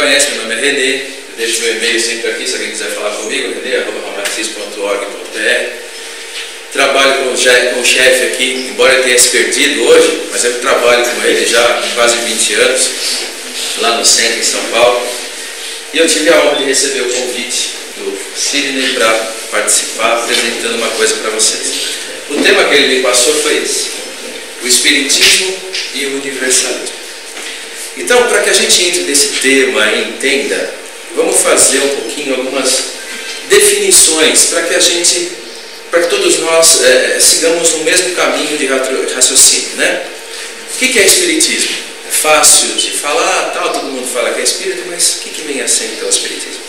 conhece, meu nome é Renê, eu deixo meu e-mail sempre aqui, se alguém quiser falar comigo, renê@romaxis.org.br. Trabalho com o chefe aqui, embora ele tenha se perdido hoje, mas eu trabalho com ele já há quase 20 anos, lá no centro, em São Paulo. E eu tive a honra de receber o convite do Sidney para participar, apresentando uma coisa para vocês. O tema que ele me passou foi esse: o Espiritismo e o Universalismo. Então, para que a gente entre nesse tema e entenda, vamos fazer um pouquinho algumas definições para que todos nós sigamos no mesmo caminho de raciocínio, né? O que é Espiritismo? É fácil de falar, tal, todo mundo fala que é espírita, mas o que vem a ser então o Espiritismo?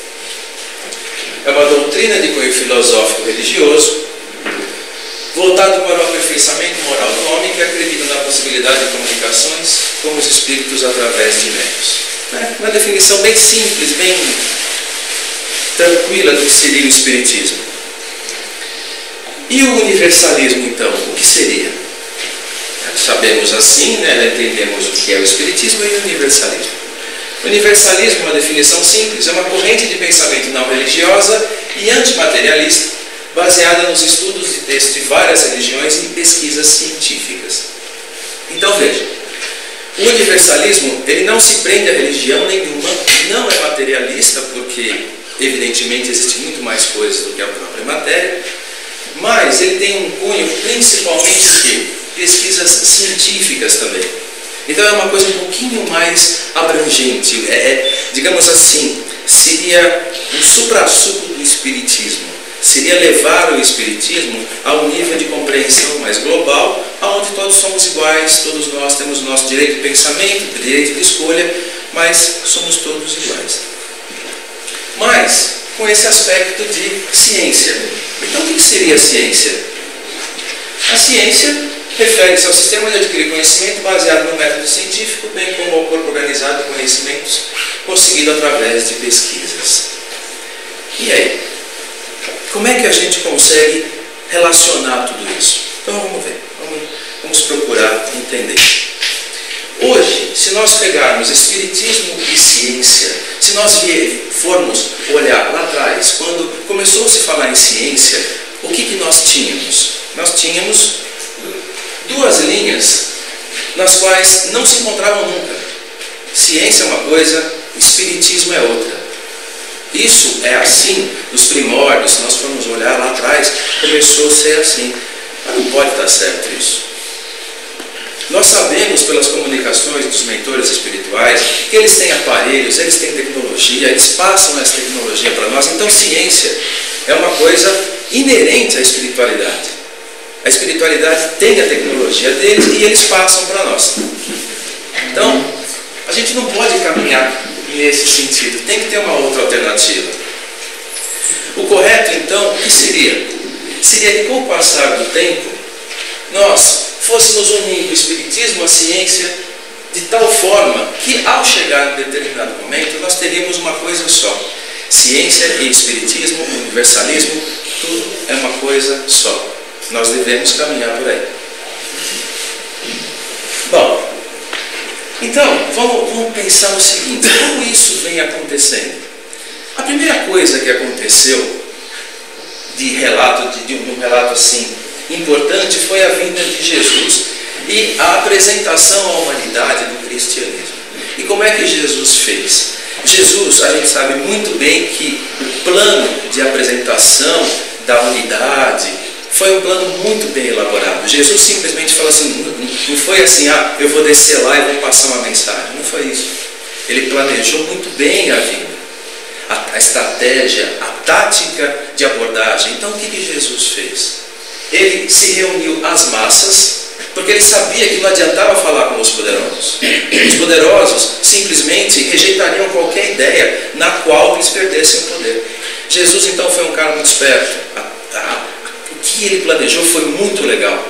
É uma doutrina de cunho filosófico religioso voltado para o aperfeiçoamento moral do homem, que acredita na possibilidade de comunicações com os espíritos através de médiuns. Uma definição bem simples, bem tranquila do que seria o Espiritismo. E o universalismo, então, o que seria? Sabemos assim, né, entendemos o que é o Espiritismo e o universalismo. O universalismo, uma definição simples, é uma corrente de pensamento não religiosa e antimaterialista, baseada nos estudos de textos de várias religiões e pesquisas científicas. Então veja, o universalismo ele não se prende a religião nenhuma, não é materialista, porque evidentemente existe muito mais coisas do que a própria matéria, mas ele tem um cunho principalmente de pesquisas científicas também. Então é uma coisa um pouquinho mais abrangente, digamos assim, seria o suprassumo do espiritismo. Seria levar o espiritismo a um nível de compreensão mais global, onde todos somos iguais, todos nós temos o nosso direito de pensamento, direito de escolha, mas somos todos iguais. Mas com esse aspecto de ciência. Então o que seria a ciência? A ciência refere-se ao sistema de adquirir conhecimento baseado no método científico, bem como ao corpo organizado de conhecimentos conseguido através de pesquisas. E aí? Como é que a gente consegue relacionar tudo isso? Então vamos ver, vamos procurar entender. Hoje, se nós pegarmos Espiritismo e ciência, se nós formos olhar lá atrás, quando começou a se falar em ciência, o que nós tínhamos? Nós tínhamos duas linhas nas quais não se encontravam nunca. Ciência é uma coisa, Espiritismo é outra. Isso é assim dos primórdios, se nós formos olhar lá atrás, começou a ser assim. Mas não pode estar certo isso. Nós sabemos pelas comunicações dos mentores espirituais que eles têm aparelhos, eles têm tecnologia, eles passam essa tecnologia para nós. Então ciência é uma coisa inerente à espiritualidade. A espiritualidade tem a tecnologia deles e eles passam para nós. Então, a gente não pode caminhar nesse sentido, tem que ter uma outra alternativa. O correto, então, o que seria? Seria que com o passar do tempo, nós fôssemos unindo o Espiritismo à ciência de tal forma que, ao chegar em determinado momento, nós teríamos uma coisa só. Ciência e Espiritismo, universalismo, tudo é uma coisa só. Nós devemos caminhar por aí. Bom, então, vamos pensar no seguinte: como isso vem acontecendo? A primeira coisa que aconteceu de um relato assim importante foi a vinda de Jesus e a apresentação à humanidade do cristianismo. E como é que Jesus fez? Jesus, a gente sabe muito bem que o plano de apresentação da unidade foi um plano muito bem elaborado. Jesus simplesmente falou assim, não foi assim, eu vou descer lá e vou passar uma mensagem. Não foi isso. Ele planejou muito bem a vinda, a estratégia, a tática de abordagem. Então o que Jesus fez? Ele se reuniu às massas, porque ele sabia que não adiantava falar com os poderosos. Os poderosos simplesmente rejeitariam qualquer ideia na qual eles perdessem o poder. Jesus então foi um cara muito esperto. O que ele planejou foi muito legal.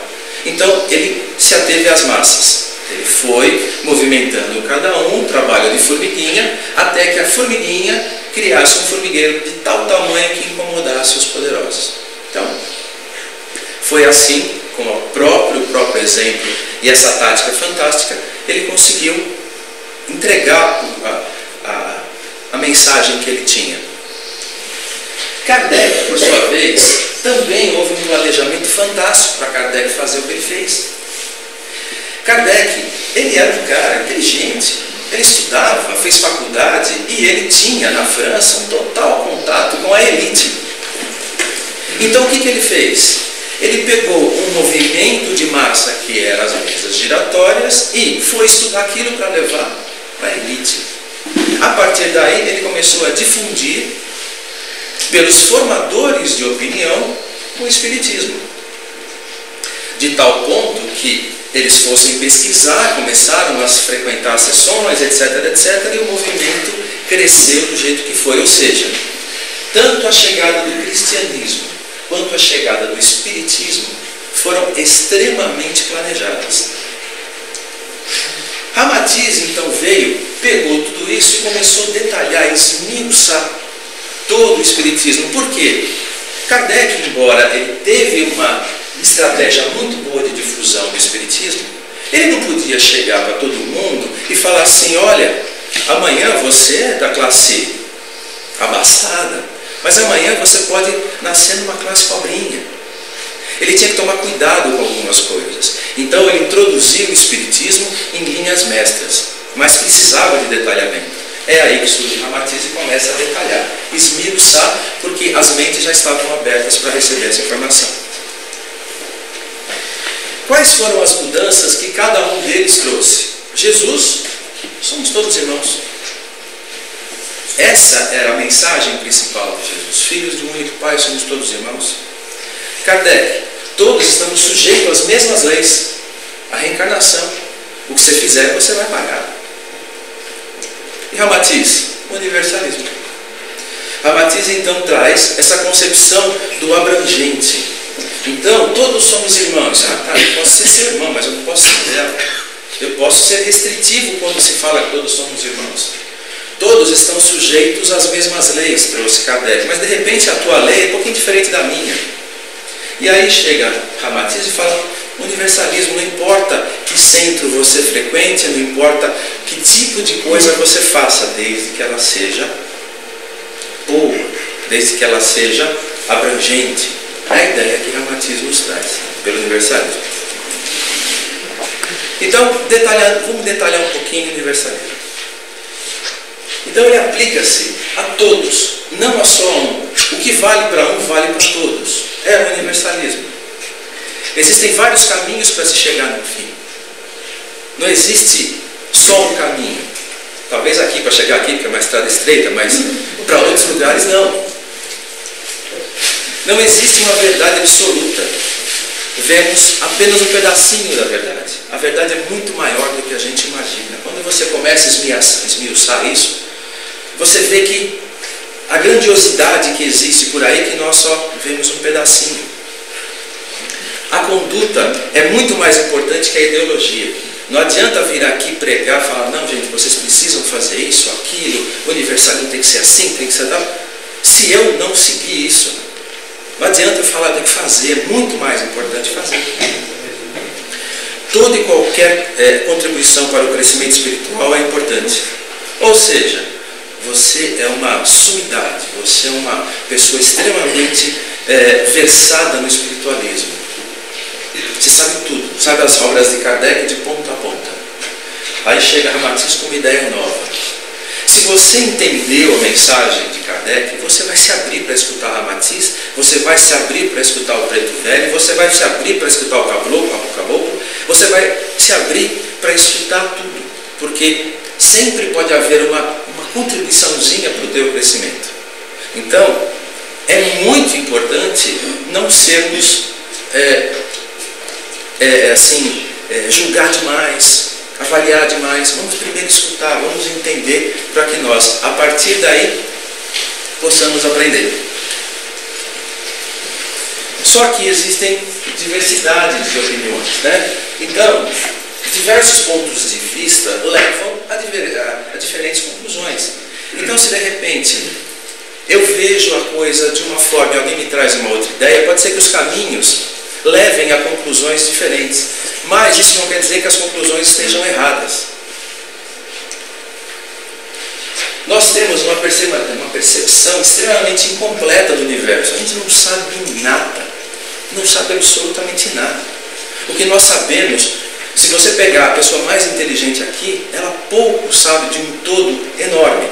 Então ele se ateve às massas. Ele foi movimentando cada um, trabalho de formiguinha, até que a formiguinha criasse um formigueiro de tal tamanho que incomodasse os poderosos. Então, foi assim, com o próprio exemplo e essa tática fantástica, ele conseguiu entregar mensagem que ele tinha. Kardec, por sua vez, também houve um planejamento fantástico para Kardec fazer o que ele fez. Kardec, ele era um cara inteligente, ele estudava, fez faculdade e ele tinha na França um total contato com a elite. Então o que ele fez? Ele pegou um movimento de massa que eram as mesas giratórias e foi estudar aquilo para levar para a elite. A partir daí ele começou a difundir pelos formadores de opinião o espiritismo. De tal ponto que eles fossem pesquisar, começaram a frequentar sessões, etc, etc, e o movimento cresceu do jeito que foi. Ou seja, tanto a chegada do cristianismo quanto a chegada do espiritismo foram extremamente planejadas. Ramatiz então veio, pegou tudo isso e começou a detalhar, esmiuçar todo o espiritismo. Por quê? Kardec, embora ele teve uma estratégia muito boa de difusão do espiritismo, ele não podia chegar para todo mundo e falar assim: olha, amanhã você é da classe abastada, mas amanhã você pode nascer numa classe pobrinha. Ele tinha que tomar cuidado com algumas coisas. Então ele introduziu o espiritismo em linhas mestras, mas precisava de detalhamento. É aí que surge Ramatiz e começa a detalhar, esmiuçar, porque as mentes já estavam abertas para receber essa informação. Quais foram as mudanças que cada um deles trouxe? Jesus, somos todos irmãos. Essa era a mensagem principal de Jesus. Filhos de um único Pai, somos todos irmãos. Kardec, todos estamos sujeitos às mesmas leis. A reencarnação. O que você fizer, você vai pagar. E Ramatiz, o universalismo. Ramatiz então traz essa concepção do abrangente. Então, todos somos irmãos. Eu posso ser seu irmão, mas eu não posso ser dela. Eu posso ser restritivo quando se fala que todos somos irmãos. Todos estão sujeitos às mesmas leis, trouxe Kardec. Mas de repente a tua lei é um pouquinho diferente da minha. E aí chega Ramatiz e fala: universalismo, não importa que centro você frequente, não importa que tipo de coisa você faça, desde que ela seja boa, desde que ela seja abrangente. A ideia que Ramatiz nos traz pelo universalismo. Então, vamos detalhar um pouquinho o universalismo. Então ele aplica-se a todos, não a só um. O que vale para um, vale para todos. É o universalismo. Existem vários caminhos para se chegar no fim. Não existe só um caminho. Talvez aqui, para chegar aqui, porque é uma estrada estreita, mas para outros lugares não. Não existe uma verdade absoluta. Vemos apenas um pedacinho da verdade. A verdade é muito maior do que a gente imagina. Quando você começa a esmiuçar isso, você vê que a grandiosidade que existe por aí, que nós só vemos um pedacinho. A conduta é muito mais importante que a ideologia. Não adianta vir aqui pregar e falar: não, gente, vocês precisam fazer isso, aquilo, o universalismo tem que ser assim, tem que ser tal. Se eu não seguir isso, não adianta eu falar, tem que fazer, é muito mais importante fazer. Toda e qualquer contribuição para o crescimento espiritual é importante. Ou seja, você é uma sumidade, você é uma pessoa extremamente versada no espiritualismo. Você sabe tudo, sabe as obras de Kardec de ponta a ponta. Aí chega Ramatiz com uma ideia nova. Se você entendeu a mensagem de Kardec, você vai se abrir para escutar Ramatiz, você vai se abrir para escutar o Preto Velho, você vai se abrir para escutar o Caboclo, você vai se abrir para escutar tudo, porque sempre pode haver uma contribuiçãozinha para o teu crescimento. Então, é muito importante não sermos julgar demais, avaliar demais. Vamos primeiro escutar, vamos entender, para que nós, a partir daí, possamos aprender. Só que existem diversidades de opiniões, né? Então, diversos pontos de vista levam a diferentes conclusões. Então, se de repente eu vejo a coisa de uma forma e alguém me traz uma outra ideia, pode ser que os caminhos levem a conclusões diferentes. Mas isso não quer dizer que as conclusões estejam erradas. Nós temos uma percepção extremamente incompleta do universo. A gente não sabe nada, não sabe absolutamente nada. O que nós sabemos, se você pegar a pessoa mais inteligente aqui, ela pouco sabe de um todo enorme.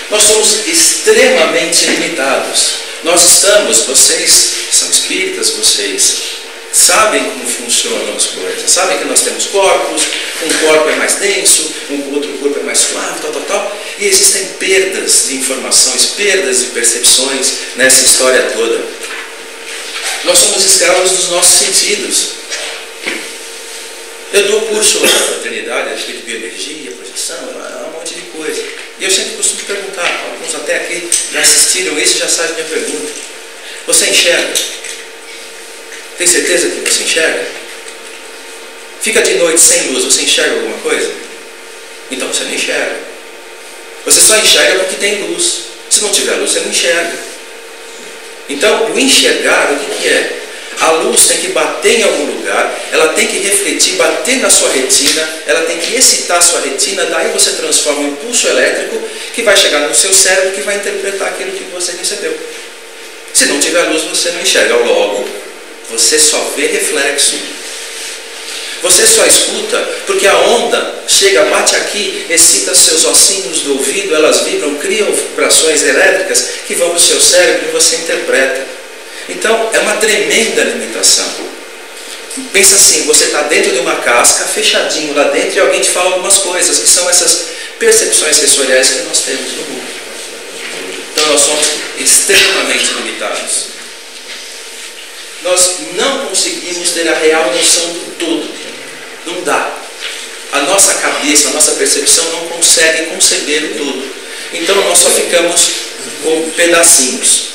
Nós somos extremamente limitados. Vocês são espíritas, vocês sabem como funcionam as coisas, sabem que nós temos corpos, um corpo é mais denso, outro corpo é mais suave, tal, e existem perdas de informações, perdas de percepções nessa história toda. Nós somos escravos dos nossos sentidos. Eu dou curso lá na fraternidade a respeito de bioenergia, projeção, um monte de coisa. E eu sempre costumo perguntar, alguns até aqui já assistiram isso e já sabem minha pergunta. Você enxerga? Tem certeza que você enxerga? Fica de noite sem luz, você enxerga alguma coisa? Então você não enxerga. Você só enxerga porque tem luz. Se não tiver luz, você não enxerga. Então, o enxergar, o que é? A luz tem que bater em algum lugar, ela tem que refletir, bater na sua retina, ela tem que excitar a sua retina, daí você transforma um impulso elétrico que vai chegar no seu cérebro, que vai interpretar aquilo que você recebeu. Se não tiver luz, você não enxerga. Logo, você só vê reflexo. Você só escuta porque a onda chega, bate aqui, excita seus ossinhos do ouvido, elas vibram, criam vibrações elétricas que vão para o seu cérebro e você interpreta. Então, é uma tremenda limitação. Pensa assim, você está dentro de uma casca, fechadinho lá dentro, e alguém te fala algumas coisas, que são essas percepções sensoriais que nós temos no mundo. Então, nós somos extremamente limitados. Nós não conseguimos ter a real noção do todo. Não dá. A nossa cabeça, a nossa percepção não consegue conceber o todo. Então, nós só ficamos com pedacinhos.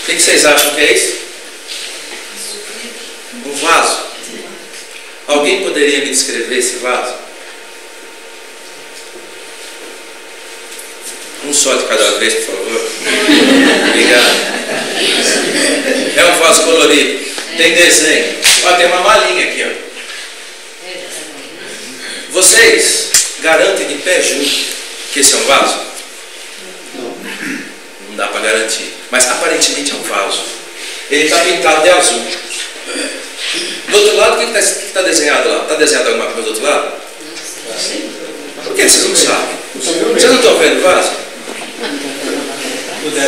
O que vocês acham que é isso? Um vaso. Alguém poderia me descrever esse vaso? Um só de cada vez, por favor. Obrigado. É um vaso colorido. Tem desenho. Ó, tem uma malinha aqui, ó. Vocês garantem de pé junto que esse é um vaso? Não dá para garantir. Mas aparentemente é um vaso. Ele está pintado de azul. Do outro lado, o que está desenhado lá? Está desenhado alguma coisa do outro lado? Por que vocês não sabem? Vocês não estão vendo o vaso?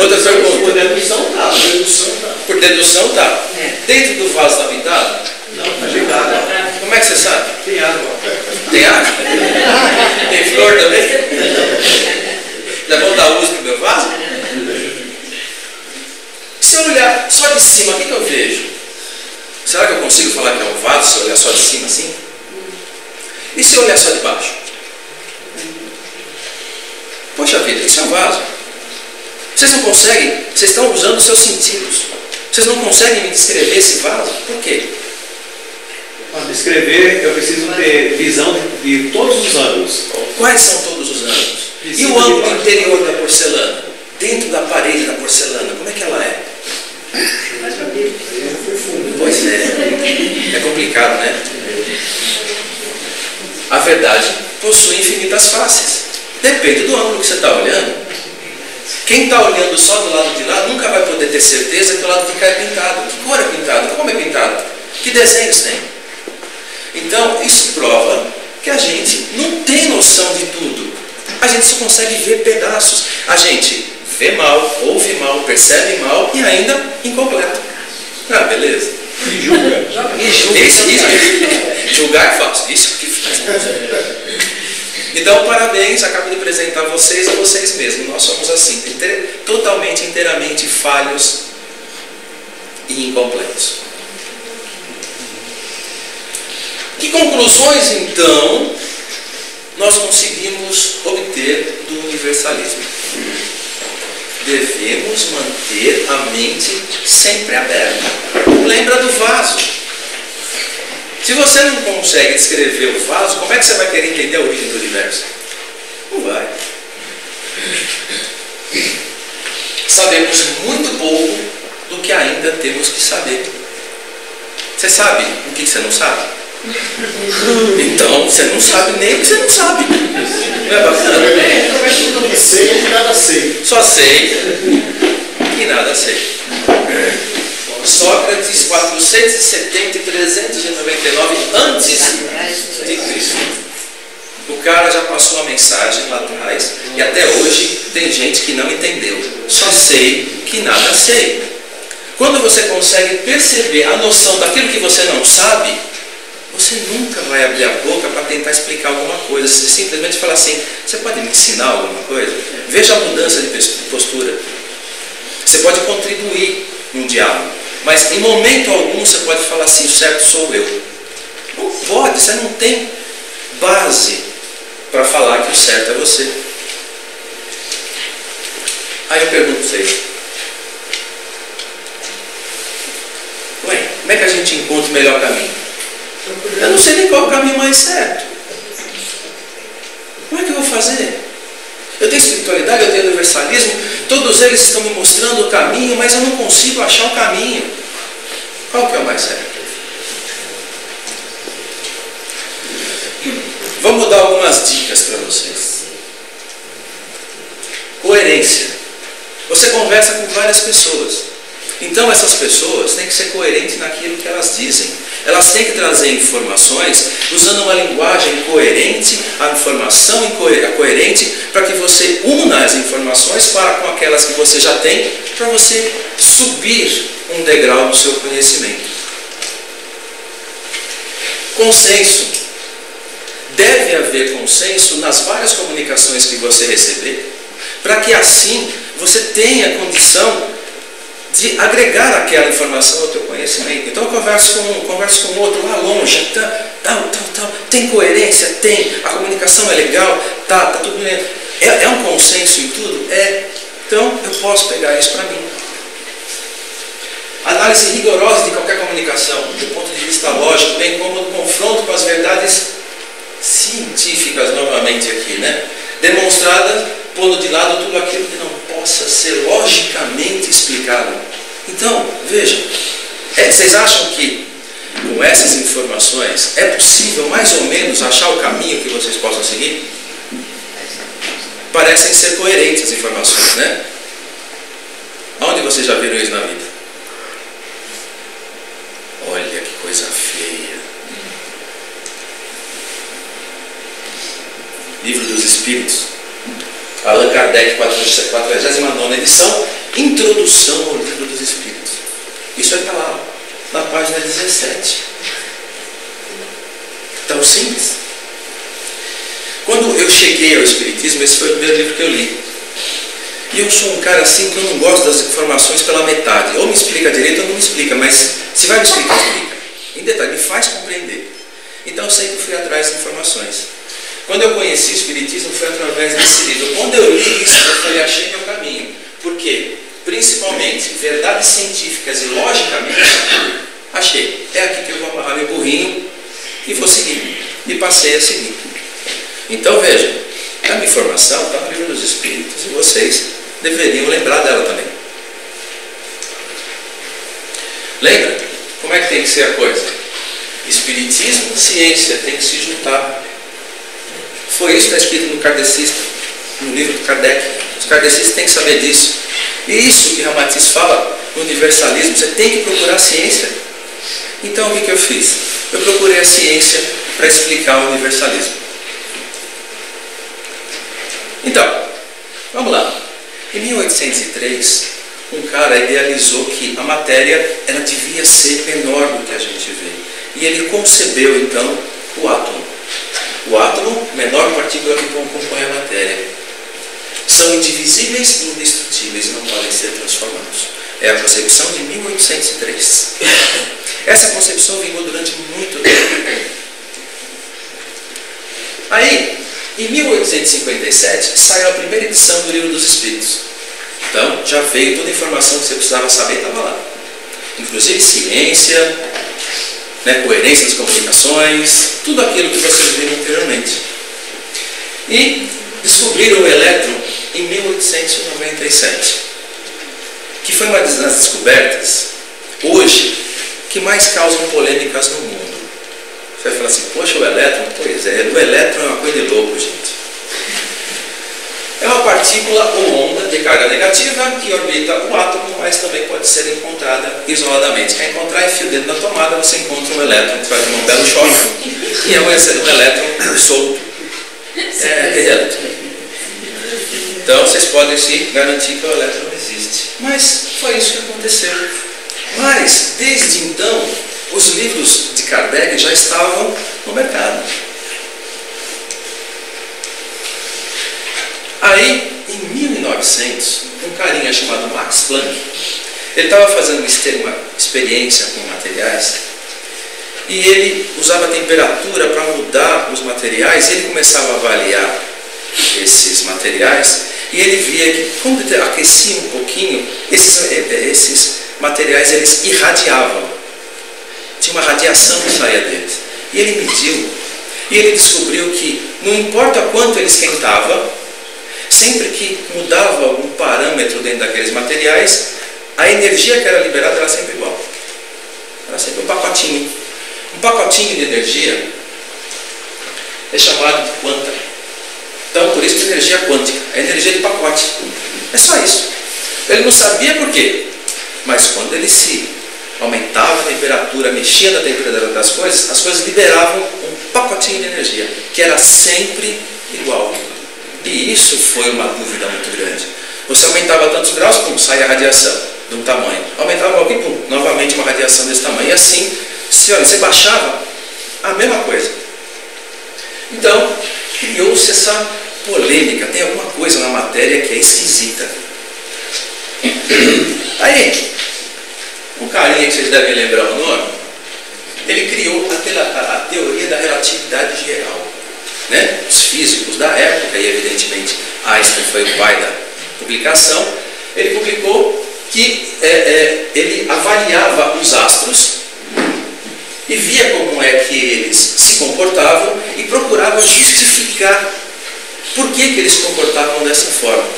Outra pergunta. Por dedução está. Por dedução está. Dentro do vaso está pintado? Não, está pintado. Como é que você sabe? Tem água. Tem água? Tem flor também? Já vão dar luz para o meu vaso? Se eu olhar só de cima, o que eu vejo? Será que eu consigo falar que é um vaso se eu olhar só de cima assim? E se eu olhar só de baixo? Poxa vida, isso é um vaso. Vocês não conseguem, vocês estão usando os seus sentidos. Vocês não conseguem me descrever esse vaso? Por quê? Para descrever, eu preciso ter visão de todos os ângulos. Quais são todos os ângulos? E o ângulo interior da porcelana? Dentro da parede da porcelana, como é que ela é? Pois é. É complicado, né? A verdade possui infinitas faces. Depende do ângulo que você está olhando. Quem está olhando só do lado de lá nunca vai poder ter certeza que o lado de cá é pintado. Que cor é pintado? Como é pintado? Que desenhos tem? Então, isso prova que a gente não tem noção de tudo. A gente só consegue ver pedaços. A gente vê mal, ouve mal, percebe mal e ainda incompleto. Ah, beleza. E julga. Isso. Julgar é fácil. Isso que faz. Então, parabéns, acabo de apresentar vocês a vocês mesmos. Nós somos assim, totalmente, inteiramente falhos e incompletos. Que conclusões, então, nós conseguimos obter do universalismo? Devemos manter a mente sempre aberta. Lembra do vaso. Se você não consegue descrever o vaso, como é que você vai querer entender a origem do universo? Não vai. Sabemos muito pouco do que ainda temos que saber. Você sabe o que você não sabe? Então, você não sabe nem o que você não sabe. Não é bacana? Sei que nada sei. Só sei que nada sei. Sócrates, 470 e 399 antes de Cristo. O cara já passou a mensagem lá atrás e até hoje tem gente que não entendeu. Só sei que nada sei. Quando você consegue perceber a noção daquilo que você não sabe, você nunca vai abrir a boca para tentar explicar alguma coisa. Você simplesmente fala assim: você pode me ensinar alguma coisa? Veja a mudança de postura. Você pode contribuir num diálogo, mas em momento algum você pode falar assim: o certo sou eu. Não pode, você não tem base para falar que o certo é você. Aí eu pergunto para vocês: ué, como é que a gente encontra o melhor caminho? Eu não sei nem qual é o caminho mais certo. Como é que eu vou fazer? Eu tenho espiritualidade, eu tenho universalismo, todos eles estão me mostrando o caminho, mas eu não consigo achar o caminho. Qual que é o mais certo? Vamos dar algumas dicas para vocês. Coerência. Você conversa com várias pessoas. Então essas pessoas têm que ser coerentes naquilo que elas dizem. Elas têm que trazer informações usando uma linguagem coerente, a informação coerente, para que você una as informações com aquelas que você já tem, para você subir um degrau do seu conhecimento. Consenso. Deve haver consenso nas várias comunicações que você receber, para que assim você tenha condição de agregar aquela informação ao teu conhecimento. Então eu converso com um outro lá longe, tal, tem coerência? Tem. A comunicação é legal? Tá tudo bem. É um consenso em tudo? É. Então eu posso pegar isso para mim. Análise rigorosa de qualquer comunicação, do ponto de vista lógico, bem como no confronto com as verdades científicas, novamente aqui, né? Demonstradas, pondo de lado tudo aquilo que não possa ser logicamente explicado. Então, vejam, vocês acham que com essas informações é possível mais ou menos achar o caminho que vocês possam seguir? Parecem ser coerentes as informações, né? Onde vocês já viram isso na vida? Olha que coisa feia. Livro dos Espíritos, Allan Kardec, 49ª edição, Introdução ao Livro dos Espíritos. Isso está lá, na página 17. Tão simples. Quando eu cheguei ao Espiritismo, esse foi o primeiro livro que eu li. E eu sou um cara assim que eu não gosto das informações pela metade. Ou me explica direito ou não me explica, mas se vai me explicar, explica. Em detalhe, me faz compreender. Então eu sempre fui atrás de informações. Quando eu conheci o Espiritismo foi através desse livro. Quando eu li isso, eu falei: achei meu caminho. Por quê? Principalmente verdades científicas e logicamente, achei. É aqui que eu vou amarrar meu burrinho e vou seguir. E passei a seguir. Então vejam, a minha informação está no Livro dos Espíritos e vocês deveriam lembrar dela também. Lembra? Como é que tem que ser a coisa? Espiritismo e ciência tem que se juntar. Foi isso que está escrito no Kardecista, no livro do Kardec. Os kardecistas têm que saber disso. E isso que Ramatiz fala, no universalismo, você tem que procurar a ciência. Então o que eu fiz? Eu procurei a ciência para explicar o universalismo. Então, vamos lá. Em 1803, um cara idealizou que a matéria ela devia ser menor do que a gente vê. E ele concebeu então o átomo. O átomo, menor partícula que compõe a matéria. São indivisíveis e indestrutíveis e não podem ser transformados. É a concepção de 1803. Essa concepção vingou durante muito tempo. Aí, em 1857, saiu a primeira edição do Livro dos Espíritos. Então, já veio toda a informação que você precisava saber, estava lá. Inclusive ciência, coerência das comunicações, tudo aquilo que vocês viram anteriormente. E descobriram o elétron em 1897, que foi uma das descobertas, hoje, que mais causam polêmicas no mundo. Você vai falar assim, poxa, o elétron? Pois é, o elétron é uma coisa de louco, gente. É uma partícula ou onda de carga negativa que orbita o átomo, mas também pode ser encontrada isoladamente. Quer encontrar, enfia o dedo na tomada, você encontra um elétron que faz um belo choque, e é um elétron solto. É aquele elétron. Então vocês podem se garantir que o elétron existe. Mas foi isso que aconteceu. Mas, desde então, os livros de Kardec já estavam no mercado. Aí, em 1900, um carinha chamado Max Planck, ele estava fazendo uma experiência com materiais, e ele usava a temperatura para mudar os materiais, e ele começava a avaliar esses materiais, e ele via que quando ele aquecia um pouquinho, esses materiais eles irradiavam. Tinha uma radiação que saía deles. E ele mediu, e ele descobriu que não importa quanto ele esquentava, sempre que mudava algum parâmetro dentro daqueles materiais, a energia que era liberada era sempre igual. Era sempre um pacotinho. Um pacotinho de energia é chamado de quanta. Então, por isso que energia quântica, é energia de pacote. É só isso. Ele não sabia por quê, mas quando ele se aumentava a temperatura, mexia na temperatura das coisas, as coisas liberavam um pacotinho de energia, que era sempre igual. E isso foi uma dúvida muito grande. Você aumentava tantos graus, pum, saia a radiação de um tamanho. Aumentava um pouquinho, pum, novamente uma radiação desse tamanho. E assim, você baixava a mesma coisa. Então, criou-se essa polêmica. Tem alguma coisa na matéria que é esquisita. Aí, um carinha que vocês devem lembrar o nome, ele criou a teoria da relatividade geral. Né? Os físicos da época, e evidentemente Einstein foi o pai da publicação, ele publicou que ele avaliava os astros e via como é que eles se comportavam e procurava justificar por que eles se comportavam dessa forma.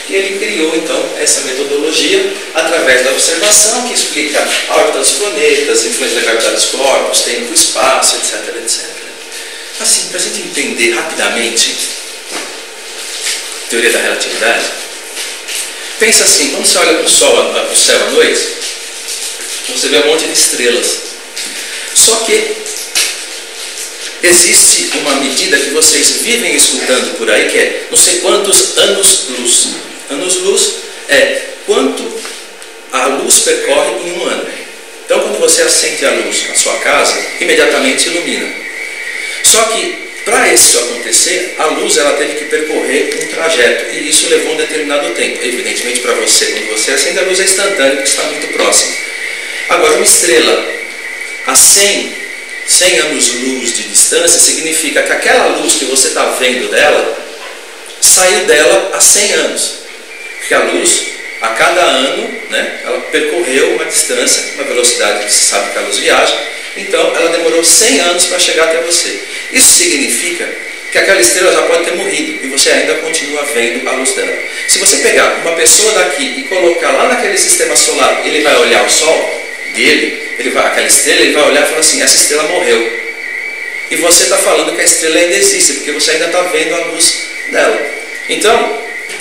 E ele criou então essa metodologia através da observação que explica a órbita dos planetas, a influência da gravidade dos corpos, tempo, espaço, etc, etc. Assim, para a gente entender rapidamente a teoria da relatividade, pensa assim, quando você olha para o céu à noite, você vê um monte de estrelas. Só que existe uma medida que vocês vivem escutando por aí, que é não sei quantos anos-luz. Anos-luz é quanto a luz percorre em um ano. Então, quando você acende a luz na sua casa, imediatamente ilumina. Só que, para isso acontecer, a luz ela teve que percorrer um trajeto, e isso levou um determinado tempo. Evidentemente, para você, quando você acende a luz, é instantâneo, porque está muito próximo. Agora, uma estrela a 100 anos-luz de distância significa que aquela luz que você está vendo dela, saiu dela há 100 anos. Porque a luz, a cada ano, né, ela percorreu uma distância, uma velocidade que se sabe que a luz viaja, então ela demorou 100 anos para chegar até você. Isso significa que aquela estrela já pode ter morrido e você ainda continua vendo a luz dela. Se você pegar uma pessoa daqui e colocar lá naquele sistema solar, ele vai olhar o Sol dele, aquela estrela, ele vai olhar e falar assim, essa estrela morreu. E você está falando que a estrela ainda existe, porque você ainda está vendo a luz dela. Então,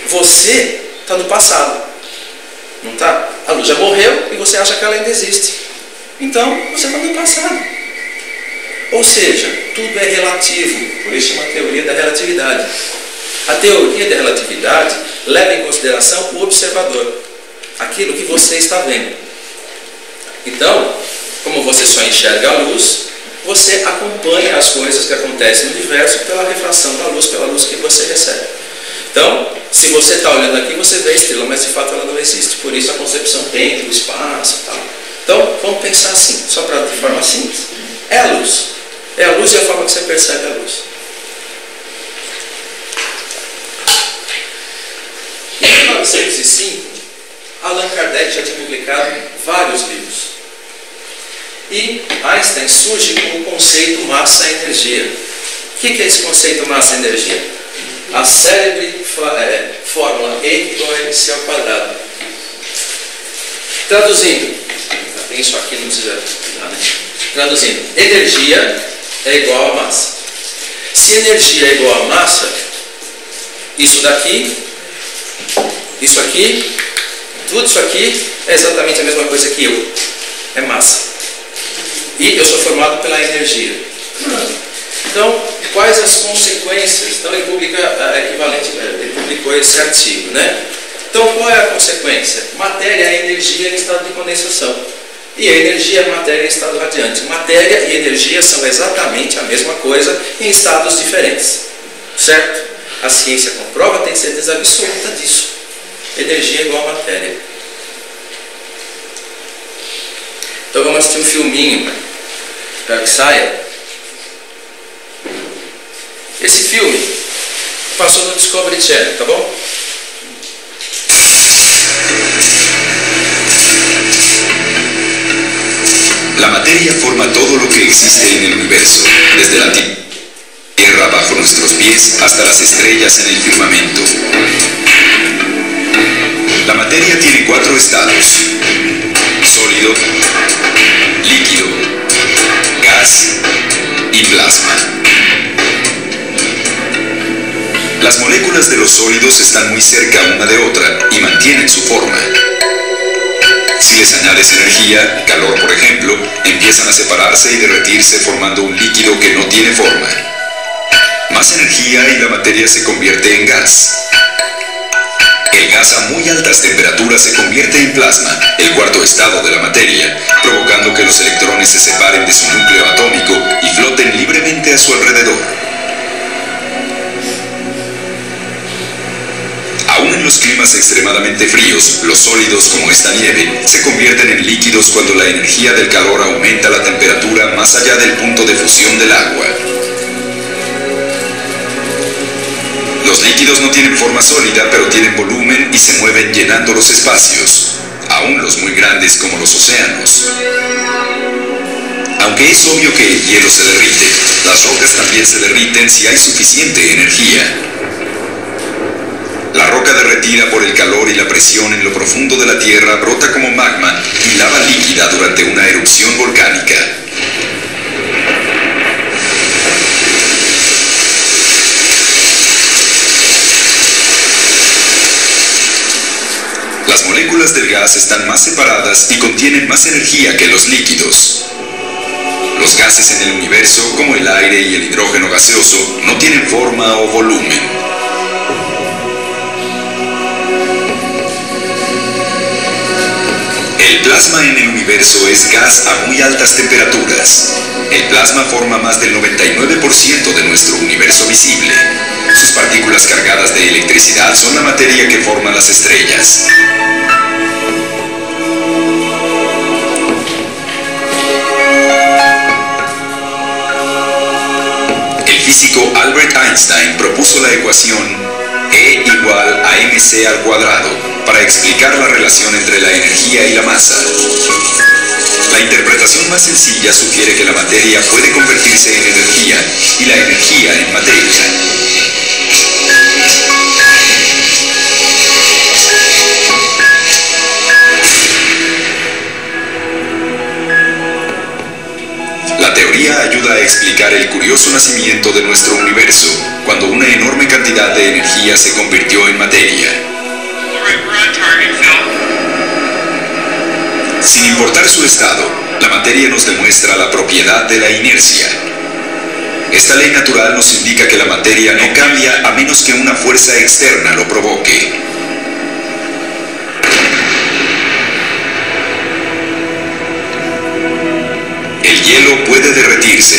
você está no passado, não está? A luz já morreu e você acha que ela ainda existe. Então, você está no passado. Ou seja, tudo é relativo, por isso é uma teoria da relatividade. A teoria da relatividade leva em consideração o observador, aquilo que você está vendo. Então, como você só enxerga a luz, você acompanha as coisas que acontecem no universo pela refração da luz, pela luz que você recebe. Então, se você está olhando aqui, você vê a estrela, mas de fato ela não existe. Por isso a concepção tempo, espaço e tal. Então, vamos pensar assim, só de forma simples. É a luz. É a luz e a forma que você percebe a luz. Em 1905, Allan Kardec já tinha publicado vários livros. E Einstein surge com o conceito massa-energia. O que é esse conceito massa-energia? A célebre fórmula E igual a MC ao quadrado. Traduzindo, tem isso aqui, não precisa. Traduzindo, energia é igual a massa. Se energia é igual a massa, isso daqui, isso aqui, tudo isso aqui é exatamente a mesma coisa que eu. É massa. E eu sou formado pela energia. Então, quais as consequências? Então, ele publicou esse artigo, né? Então, qual é a consequência? Matéria é energia em estado de condensação. E a energia é matéria em estado radiante. Matéria e energia são exatamente a mesma coisa em estados diferentes. Certo? A ciência comprova, tem certeza absoluta disso. Energia é igual a matéria. Então vamos assistir um filminho. Espero que saia. Esse filme passou no Discovery Channel, tá bom? La materia forma todo lo que existe en el universo, desde la tierra bajo nuestros pies hasta las estrellas en el firmamento. La materia tiene 4 estados: sólido, líquido, gas y plasma. Las moléculas de los sólidos están muy cerca una de otra y mantienen su forma. Si les añades energía, calor por ejemplo, empiezan a separarse y derretirse formando un líquido que no tiene forma. Más energía y la materia se convierte en gas. El gas a muy altas temperaturas se convierte en plasma, el cuarto estado de la materia, provocando que los electrones se separen de su núcleo atómico y floten libremente a su alrededor. Aún en los climas extremadamente fríos, los sólidos como esta nieve se convierten en líquidos cuando la energía del calor aumenta la temperatura más allá del punto de fusión del agua. Los líquidos no tienen forma sólida, pero tienen volumen y se mueven llenando los espacios, aún los muy grandes como los océanos. Aunque es obvio que el hielo se derrite, las rocas también se derriten si hay suficiente energía. La roca derretida por el calor y la presión en lo profundo de la Tierra brota como magma y lava líquida durante una erupción volcánica. Las moléculas del gas están más separadas y contienen más energía que los líquidos. Los gases en el universo, como el aire y el hidrógeno gaseoso, no tienen forma o volumen. El plasma en el universo es gas a muy altas temperaturas. El plasma forma más del 99% de nuestro universo visible. Sus partículas cargadas de electricidad son la materia que forma las estrellas. El físico Albert Einstein propuso la ecuación E igual a mc al cuadrado para explicar la relación entre la energía y la masa. La interpretación más sencilla sugiere que la materia puede convertirse en energía y la energía en materia. La teoría ayuda a explicar el curioso nacimiento de nuestro universo, cuando una enorme cantidad de energía se convirtió en materia. Sin importar su estado, la materia nos demuestra la propiedad de la inercia. Esta ley natural nos indica que la materia no cambia a menos que una fuerza externa lo provoque. El hielo puede derretirse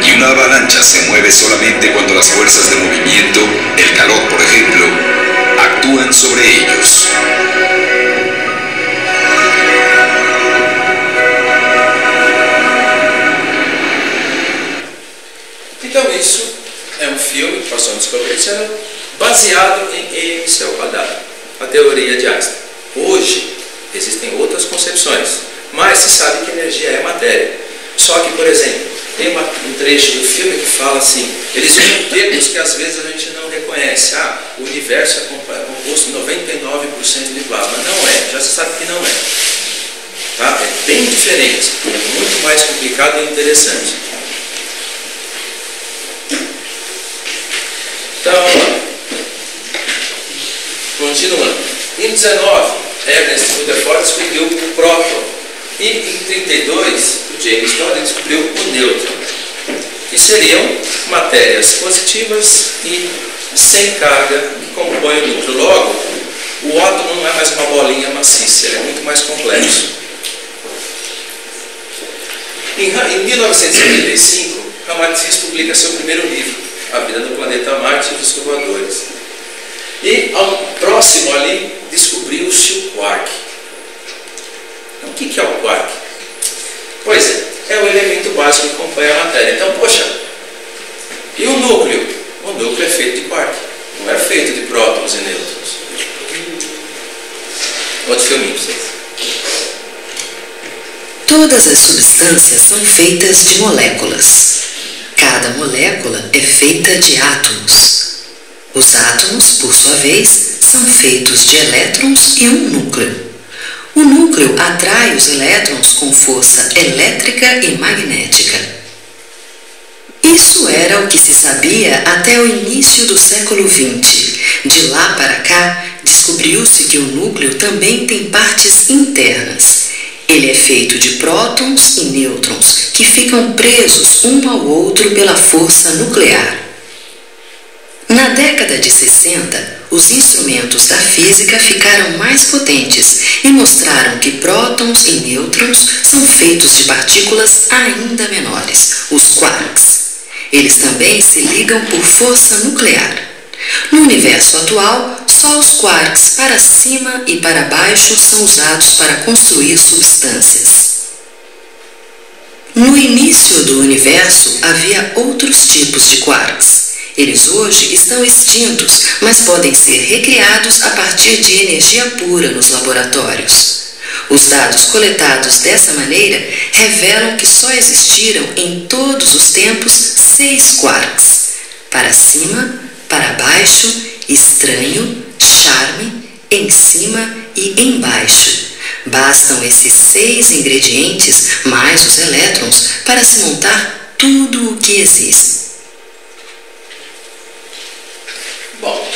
y una avalancha se mueve solamente cuando las fuerzas de movimiento, el calor por ejemplo, actúan sobre ellos. Então isso é um filme que passou no Discovery Channel baseado em mc ao quadrado, a teoria de Einstein. Hoje existem outras concepções, mas se sabe que energia é matéria. Só que, por exemplo, tem um trecho do filme que fala assim, eles usam termos que às vezes a gente não reconhece. O universo é composto 99% de plasma. Não é, já se sabe que não é. Tá? É bem diferente, é muito muito mais complicado e interessante. Então, vamos lá. Continuando. Em 19, Ernest Rutherford descobriu o próton. E em 32, o James Todd descobriu o nêutron, que seriam matérias positivas e sem carga que compõem o núcleo. Logo, o átomo não é mais uma bolinha maciça, ele é muito mais complexo. Em 1955, Ramatiz publica seu primeiro livro, A Vida do Planeta Marte e os Escovadores. E ao próximo ali, descobriu-se o quark. Então, o que é o quark? Pois é o elemento básico que compõe a matéria. Então, poxa, e o núcleo? O núcleo é feito de quark, não é feito de prótons e nêutrons. Outro filminho para vocês. Todas as substâncias são feitas de moléculas. Cada molécula é feita de átomos. Os átomos, por sua vez, são feitos de elétrons e um núcleo. O núcleo atrai os elétrons com força elétrica e magnética. Isso era o que se sabia até o início do século XX. De lá para cá, descobriu-se que o núcleo também tem partes internas. Ele é feito de prótons e nêutrons, que ficam presos um ao outro pela força nuclear. Na década de 60, os instrumentos da física ficaram mais potentes e mostraram que prótons e nêutrons são feitos de partículas ainda menores, os quarks. Eles também se ligam por força nuclear. No universo atual, só os quarks para cima e para baixo são usados para construir substâncias. No início do universo, havia outros tipos de quarks. Eles hoje estão extintos, mas podem ser recriados a partir de energia pura nos laboratórios. Os dados coletados dessa maneira revelam que só existiram em todos os tempos 6 quarks: para cima, para baixo, estranho, charme, em cima e embaixo. Bastam esses 6 ingredientes, mais os elétrons, para se montar tudo o que existe. Bom,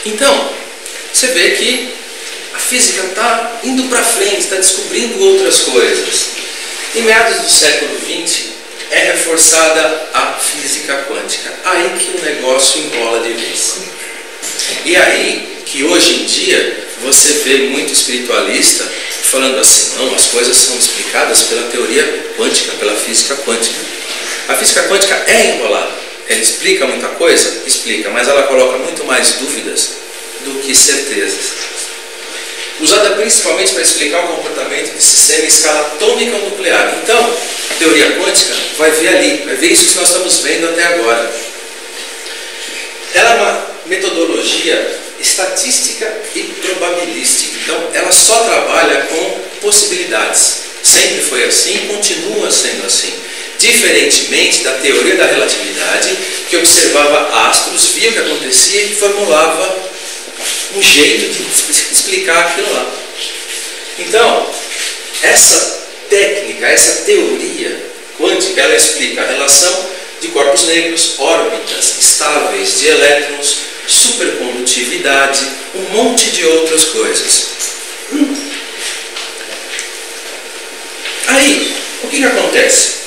então, você vê que a física está indo para frente, está descobrindo outras coisas. Em meados do século XX, é reforçada a física quântica. Aí que o negócio enrola de vez. E aí que hoje em dia você vê muito espiritualista falando assim, não, as coisas são explicadas pela teoria quântica, pela física quântica. A física quântica é enrolada. Ela explica muita coisa? Explica, mas ela coloca muito mais dúvidas do que certezas. Usada principalmente para explicar o comportamento de sistema em escala atômica ou nuclear. Então, a teoria quântica vai ver ali, vai ver isso que nós estamos vendo até agora. Ela é uma metodologia estatística e probabilística. Então, ela só trabalha com possibilidades. Sempre foi assim e continua sendo assim. Diferentemente da teoria da relatividade, que observava astros, via o que acontecia e formulava um jeito de explicar aquilo lá. Então, essa técnica, essa teoria quântica, ela explica a relação de corpos negros, órbitas estáveis de elétrons, supercondutividade, um monte de outras coisas. Aí, o que acontece?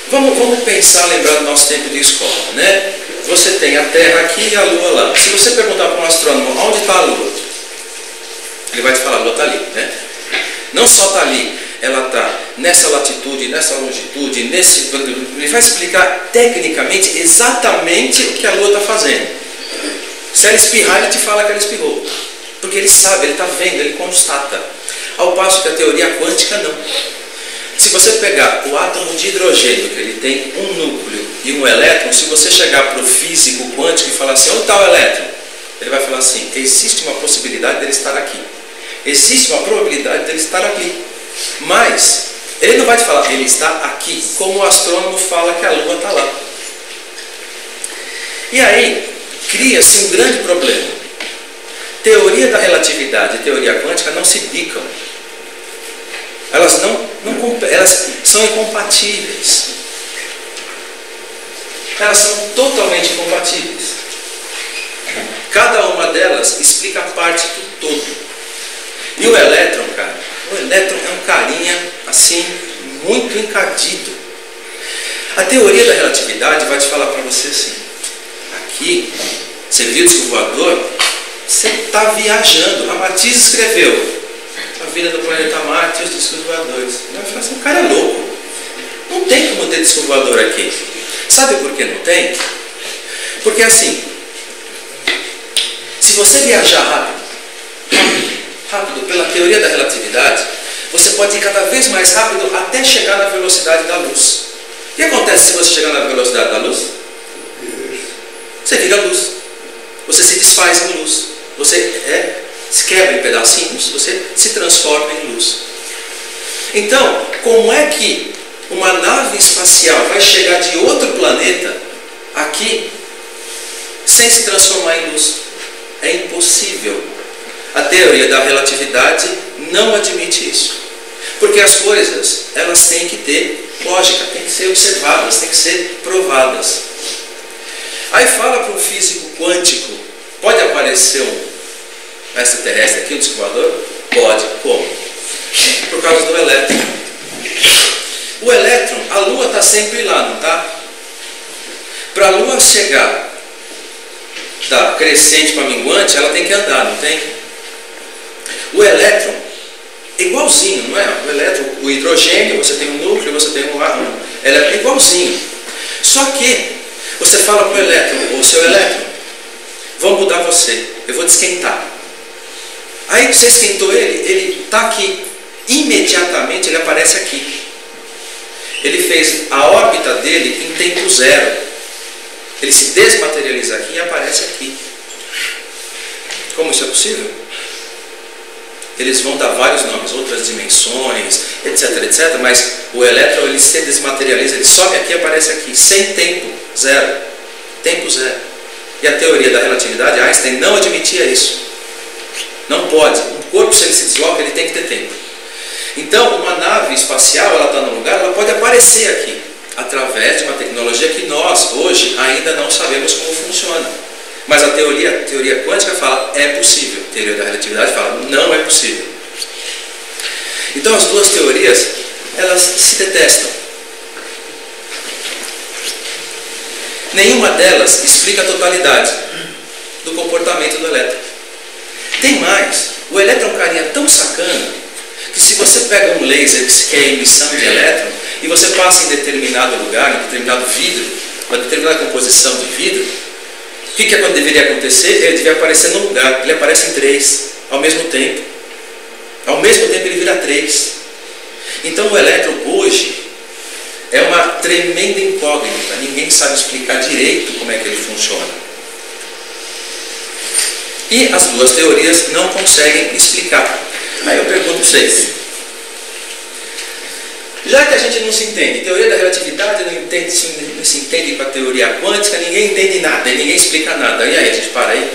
Vamos pensar, lembrar do nosso tempo de escola, né? Você tem a Terra aqui e a Lua lá. Se você perguntar para um astrônomo onde está a Lua, ele vai te falar, a Lua está ali, né? Não só está ali, ela está nessa latitude, nessa longitude, nesse... Ele vai explicar tecnicamente exatamente o que a Lua está fazendo. Se ela espirrar, ele te fala que ela espirrou. Porque ele sabe, ele está vendo, ele constata. Ao passo que a teoria quântica não. Se você pegar o átomo de hidrogênio, que ele tem um núcleo e um elétron, se você chegar para o físico quântico e falar assim, onde está o elétron? Ele vai falar assim, existe uma possibilidade dele estar aqui. Existe uma probabilidade dele estar aqui. Mas, ele não vai te falar, ele está aqui, como o astrônomo fala que a Lua está lá. E aí, cria-se um grande problema. teoria da relatividade e teoria quântica não se bicam. Elas elas são incompatíveis. Elas são totalmente incompatíveis. Cada uma delas explica parte do todo. E o elétron, cara, o elétron é um carinha assim, muito encardido. A teoria da relatividade vai te falar para você assim: aqui, você viu o disco voador? Você está viajando. A Matisse escreveu A Vida do Planeta Marte e os Discos Voadores. Vai falar assim: o cara é louco. Não tem como ter disco voador aqui. Sabe por que não tem? Porque assim, se você viajar rápido pela teoria da relatividade, você pode ir cada vez mais rápido até chegar na velocidade da luz. O que acontece se você chegar na velocidade da luz? Você vira luz. Você se desfaz em luz. Você se quebra em pedacinhos. Você se transforma em luz. Então, como é que uma nave espacial vai chegar de outro planeta aqui sem se transformar em luz? É impossível. A teoria da relatividade não admite isso. Porque as coisas, elas têm que ter lógica, têm que ser observadas, têm que ser provadas. Aí fala para um físico quântico: pode aparecer um extraterrestre aqui, um disco voador? Pode. Como? Por causa do elétron. O elétron, a Lua está sempre lá, não está? Para a Lua chegar da crescente para minguante, ela tem que andar, não tem? O elétron é igualzinho, não é? O elétron, o hidrogênio, você tem um núcleo, você tem um átomo, ela é igualzinho. Só que você fala para o elétron: o seu elétron, vamos mudar você, eu vou te esquentar. Aí você esquentou ele está aqui. Imediatamente ele aparece aqui. Ele fez a órbita dele em tempo zero. Ele se desmaterializa aqui e aparece aqui. Como isso é possível? Eles vão dar vários nomes, outras dimensões, etc, etc, mas o elétron, ele se desmaterializa, ele sobe aqui e aparece aqui, sem tempo zero. Tempo zero. E a teoria da relatividade, Einstein não admitia isso. Não pode. Um corpo, se ele se desloca, ele tem que ter tempo. Então, uma nave espacial, ela está num lugar, ela pode aparecer aqui, através de uma tecnologia que nós, hoje, ainda não sabemos como funciona. Mas a teoria quântica fala: é possível. A teoria da relatividade fala: não é possível. Então, as duas teorias, elas se detestam. Nenhuma delas explica a totalidade do comportamento do elétron. Tem mais. O elétron é um carinha tão sacana que, se você pega um laser que é emissão de elétron e você passa em determinado lugar, em determinado vidro, uma determinada composição de vidro, o que deveria acontecer? Ele deveria aparecer num lugar. Ele aparece em 3 ao mesmo tempo. Ao mesmo tempo ele vira 3. Então o elétron hoje é uma tremenda incógnita. Ninguém sabe explicar direito como é que ele funciona. E as duas teorias não conseguem explicar. Aí eu pergunto para vocês: já que a gente não se entende, teoria da relatividade não se entende com a teoria quântica, ninguém entende nada e ninguém explica nada. E aí, a gente para aí?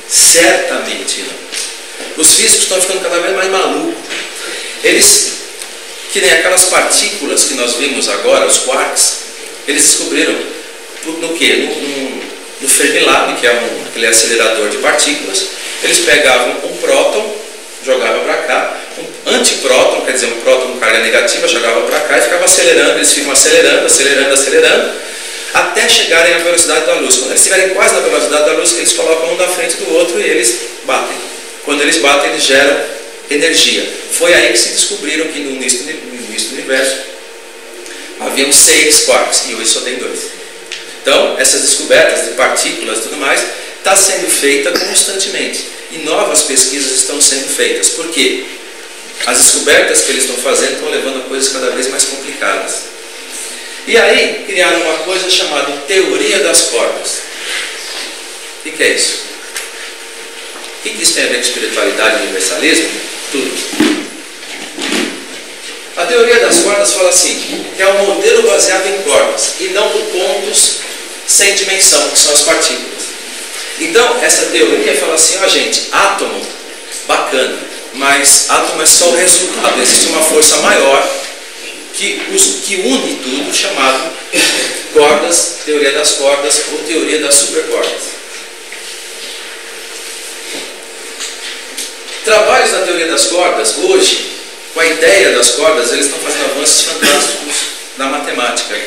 Certamente não. Os físicos estão ficando cada vez mais malucos. Eles, que nem aquelas partículas que nós vimos agora, os quarks, eles descobriram no quê? No Fermilab, que é aquele acelerador de partículas. Eles pegavam um próton, jogavam para cá, um antipróton, quer dizer, um próton com carga negativa, jogavam para cá e ficava acelerando. Eles ficam acelerando, até chegarem à velocidade da luz. Quando eles estiverem quase na velocidade da luz, eles colocam um na frente do outro e eles batem. Quando eles batem, eles geram energia. Foi aí que se descobriram que no início do universo haviam 6 quarks e hoje só tem 2. Então, essas descobertas de partículas e tudo mais está sendo feita constantemente. E novas pesquisas estão sendo feitas. Por quê? As descobertas que eles estão fazendo estão levando a coisas cada vez mais complicadas. E aí, criaram uma coisa chamada teoria das cordas. O que é isso? O que isso tem a ver com espiritualidade e universalismo? Tudo. A teoria das cordas fala assim, que é um modelo baseado em cordas, e não por pontos sem dimensão, que são as partículas. Então, essa teoria fala assim, ó gente, átomo, bacana, mas átomo é só o resultado, existe uma força maior que une tudo, chamado cordas, teoria das cordas ou teoria das supercordas. Trabalhos da teoria das cordas, hoje, com a ideia das cordas, eles estão fazendo avanços fantásticos na matemática.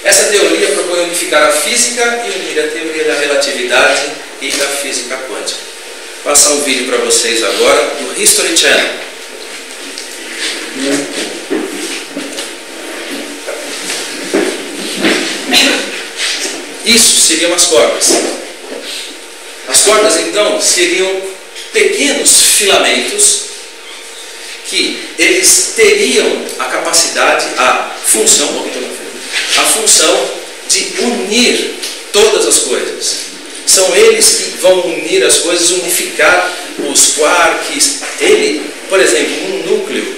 Essa teoria propõe unificar a física e unir a teoria da relatividade e da física quântica. Vou passar um vídeo para vocês agora do History Channel. Isso seriam as cordas. As cordas, então, seriam pequenos filamentos que eles teriam a capacidade, a função de unir todas as coisas. São eles que vão unir as coisas, unificar os quarks. Por exemplo, num núcleo,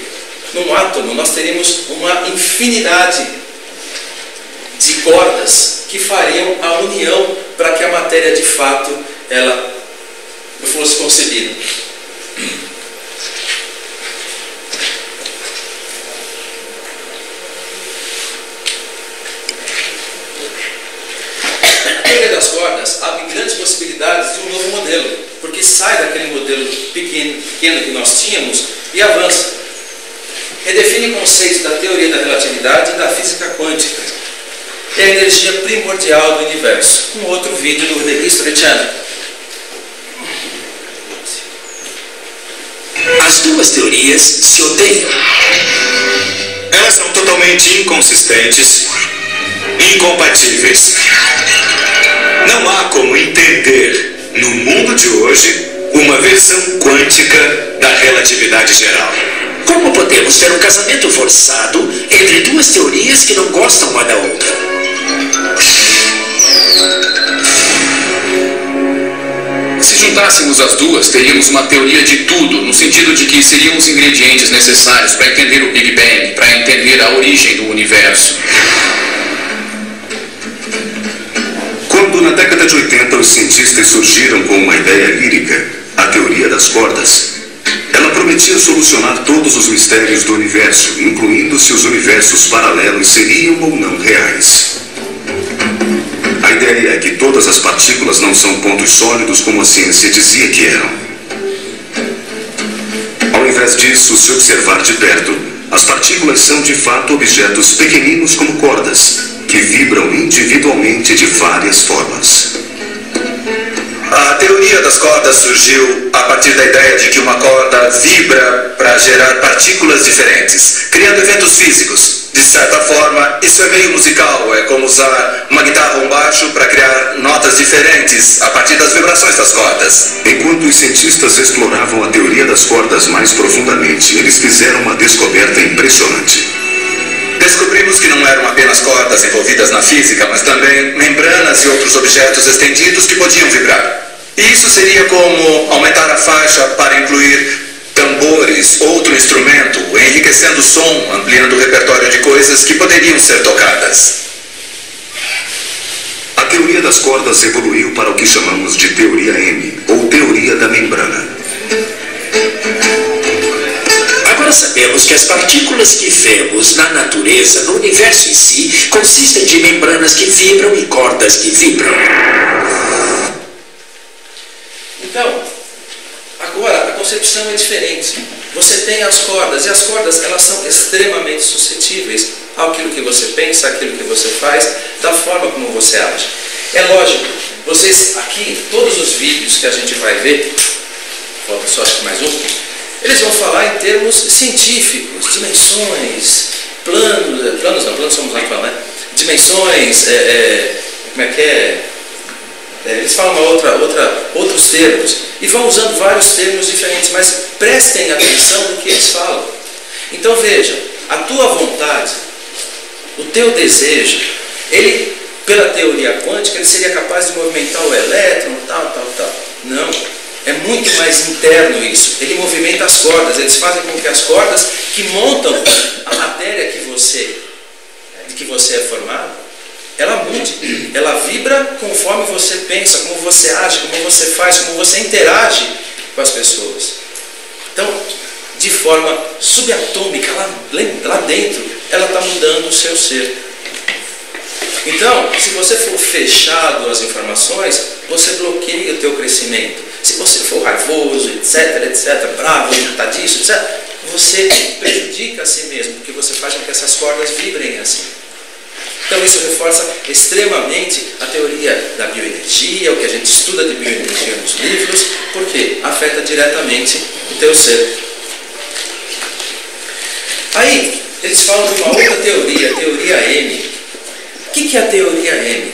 num átomo, nós teríamos uma infinidade de cordas que fariam a união para que a matéria de fato ela fosse concebida. A teoria das cordas abre grandes possibilidades de um novo modelo, porque sai daquele modelo pequeno que nós tínhamos e avança. Redefine conceitos da teoria da relatividade e da física quântica e a energia primordial do universo. Um outro vídeo do The History Channel. As duas teorias se odeiam. Elas são totalmente inconsistentes e incompatíveis. Não há como entender, no mundo de hoje, uma versão quântica da relatividade geral. Como podemos ter um casamento forçado entre duas teorias que não gostam uma da outra? Se juntássemos as duas, teríamos uma teoria de tudo, no sentido de que seriam os ingredientes necessários para entender o Big Bang, para entender a origem do universo. Quando na década de 80 os cientistas surgiram com uma ideia lírica, a teoria das cordas, ela prometia solucionar todos os mistérios do universo, incluindo se os universos paralelos seriam ou não reais. A ideia é que todas as partículas não são pontos sólidos como a ciência dizia que eram. Ao invés disso, se observar de perto, as partículas são de fato objetos pequeninos como cordas, que vibram individualmente de várias formas. A teoria das cordas surgiu a partir da ideia de que uma corda vibra para gerar partículas diferentes, criando eventos físicos. De certa forma, isso é meio musical, é como usar uma guitarra ou um baixo para criar notas diferentes a partir das vibrações das cordas. Enquanto os cientistas exploravam a teoria das cordas mais profundamente, eles fizeram uma descoberta impressionante. Descobrimos que não eram apenas cordas envolvidas na física, mas também membranas e outros objetos estendidos que podiam vibrar. E isso seria como aumentar a faixa para incluir tambores, outro instrumento, enriquecendo o som, ampliando o repertório de coisas que poderiam ser tocadas. A teoria das cordas evoluiu para o que chamamos de teoria M, ou teoria da membrana. Agora sabemos que as partículas que vemos na natureza, no universo em si, consistem de membranas que vibram e cordas que vibram. Então, agora a concepção é diferente. Você tem as cordas, e as cordas elas são extremamente suscetíveis àquilo que você pensa, àquilo que você faz, da forma como você age. É lógico, vocês aqui, todos os vídeos que a gente vai ver, falta só acho que mais um, eles vão falar em termos científicos, dimensões, planos somos nós falando, né? Dimensões, como é que é? Eles falam outros termos e vão usando vários termos diferentes, mas prestem atenção no que eles falam. Então veja, a tua vontade, o teu desejo, ele, pela teoria quântica, ele seria capaz de movimentar o elétron, tal. Não, é muito mais interno isso. Ele movimenta as cordas, eles fazem com que as cordas que montam a matéria de que você é formado, ela mude, ela vibra conforme você pensa, como você age, como você faz, como você interage com as pessoas. Então, de forma subatômica, lá dentro, ela está mudando o seu ser. Então, se você for fechado às informações, você bloqueia o teu crescimento. Se você for raivoso, etc, bravo, irritadiço, etc, você prejudica a si mesmo, porque você faz com que essas cordas vibrem assim. Então isso reforça extremamente a teoria da bioenergia, o que a gente estuda de bioenergia nos livros, porque afeta diretamente o teu ser. Aí, eles falam de uma outra teoria, a teoria M. O que é a teoria M?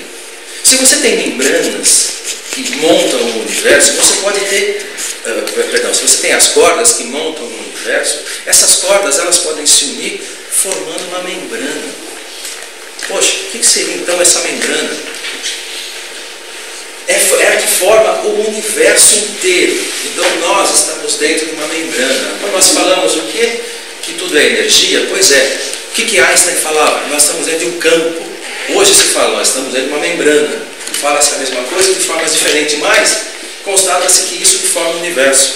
Se você tem membranas que montam o universo, você pode ter, se você tem as cordas que montam o universo, essas cordas elas podem se unir formando uma membrana. Poxa, o que seria então essa membrana? É a que forma o universo inteiro. Então nós estamos dentro de uma membrana. Quando nós falamos o quê? Que tudo é energia? Pois é. O que Einstein falava? Nós estamos dentro de um campo. Hoje se fala, nós estamos dentro de uma membrana. Fala-se a mesma coisa de formas diferentes, mas constata-se que isso que forma o universo.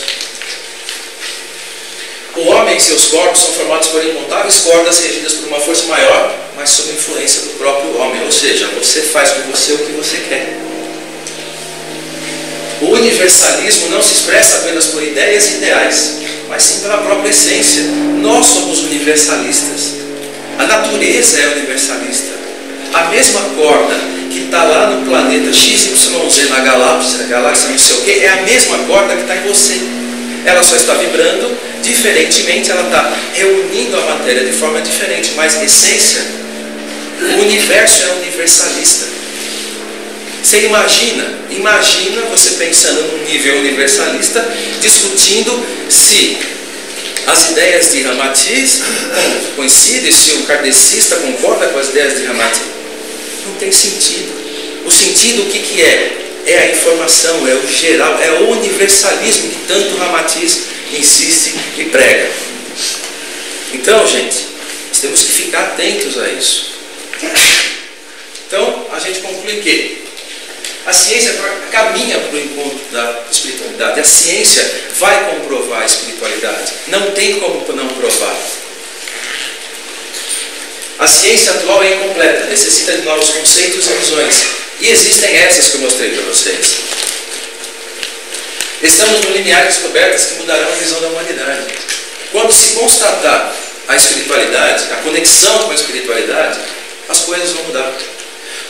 O homem e seus corpos são formados por incontáveis cordas regidas por uma força maior, mas sob influência do próprio homem. Ou seja, você faz com você o que você quer. O universalismo não se expressa apenas por ideias e ideais, mas sim pela própria essência. Nós somos universalistas. A natureza é universalista. A mesma corda que está lá no planeta XYZ, na galáxia não sei o que, é a mesma corda que está em você. Ela só está vibrando diferentemente, ela está reunindo a matéria de forma diferente, mas essência, o universo é universalista. Você imagina você pensando num nível universalista, discutindo se as ideias de Ramatiz coincidem, se o kardecista concorda com as ideias de Ramatiz. Não tem sentido. O sentido o que é? É a informação, é o geral, é o universalismo que tanto Ramatiz insiste e prega. Então, gente, nós temos que ficar atentos a isso. Então, a gente conclui que a ciência caminha para o encontro da espiritualidade. A ciência vai comprovar a espiritualidade. Não tem como não provar. A ciência atual é incompleta, necessita de novos conceitos e visões. E existem essas que eu mostrei para vocês. Estamos no limiar de descobertas que mudarão a visão da humanidade. Quando se constatar a espiritualidade, a conexão com a espiritualidade, as coisas vão mudar.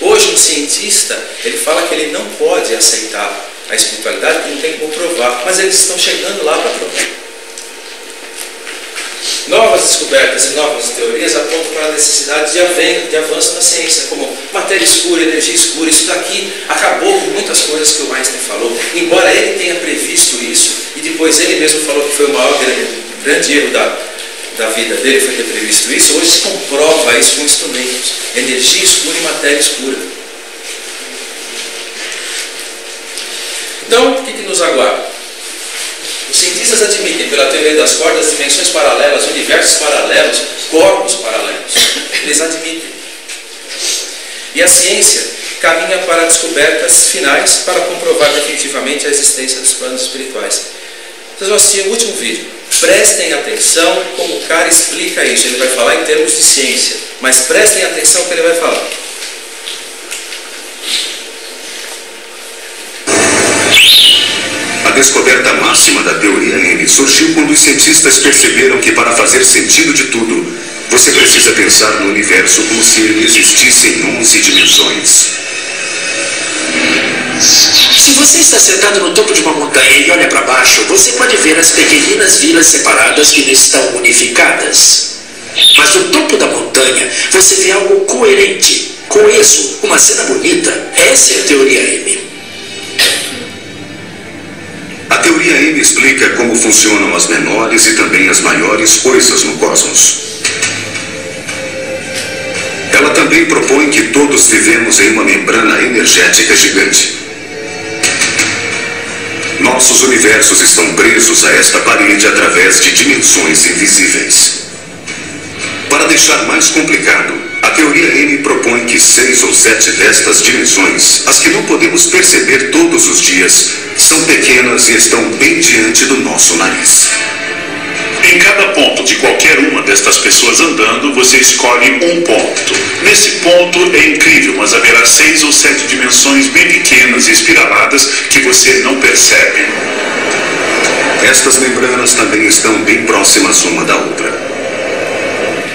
Hoje um cientista, ele fala que ele não pode aceitar a espiritualidade porque não tem como provar, mas eles estão chegando lá para provar. Novas descobertas e novas teorias apontam para a necessidade de avanço na ciência, como matéria escura, energia escura. Isso daqui acabou com muitas coisas que o Einstein falou, embora ele tenha previsto isso, e depois ele mesmo falou que foi o maior grande erro da vida dele, foi ter previsto isso. Hoje se comprova isso com instrumentos, energia escura e matéria escura. Então, o que nos aguarda? Os cientistas admitem, pela teoria das cordas, dimensões paralelas, universos paralelos, corpos paralelos. Eles admitem. E a ciência caminha para descobertas finais para comprovar definitivamente a existência dos planos espirituais. Vocês vão assistir o último vídeo. Prestem atenção como o cara explica isso. Ele vai falar em termos de ciência, mas prestem atenção no que ele vai falar. A descoberta máxima da teoria M surgiu quando os cientistas perceberam que para fazer sentido de tudo, você precisa pensar no universo como se ele existisse em 11 dimensões. Se você está sentado no topo de uma montanha e olha para baixo, você pode ver as pequeninas vilas separadas que estão unificadas. Mas no topo da montanha, você vê algo coerente, coeso, uma cena bonita. Essa é a teoria M. A teoria M explica como funcionam as menores e também as maiores coisas no cosmos. Ela também propõe que todos vivemos em uma membrana energética gigante. Nossos universos estão presos a esta parede através de dimensões invisíveis. Para deixar mais complicado, A teoria M propõe que 6 ou 7 destas dimensões, as que não podemos perceber todos os dias, são pequenas e estão bem diante do nosso nariz. Em cada ponto de qualquer uma destas pessoas andando, você escolhe um ponto. Nesse ponto é incrível, mas haverá 6 ou 7 dimensões bem pequenas e espiraladas que você não percebe. Estas membranas também estão bem próximas uma da outra.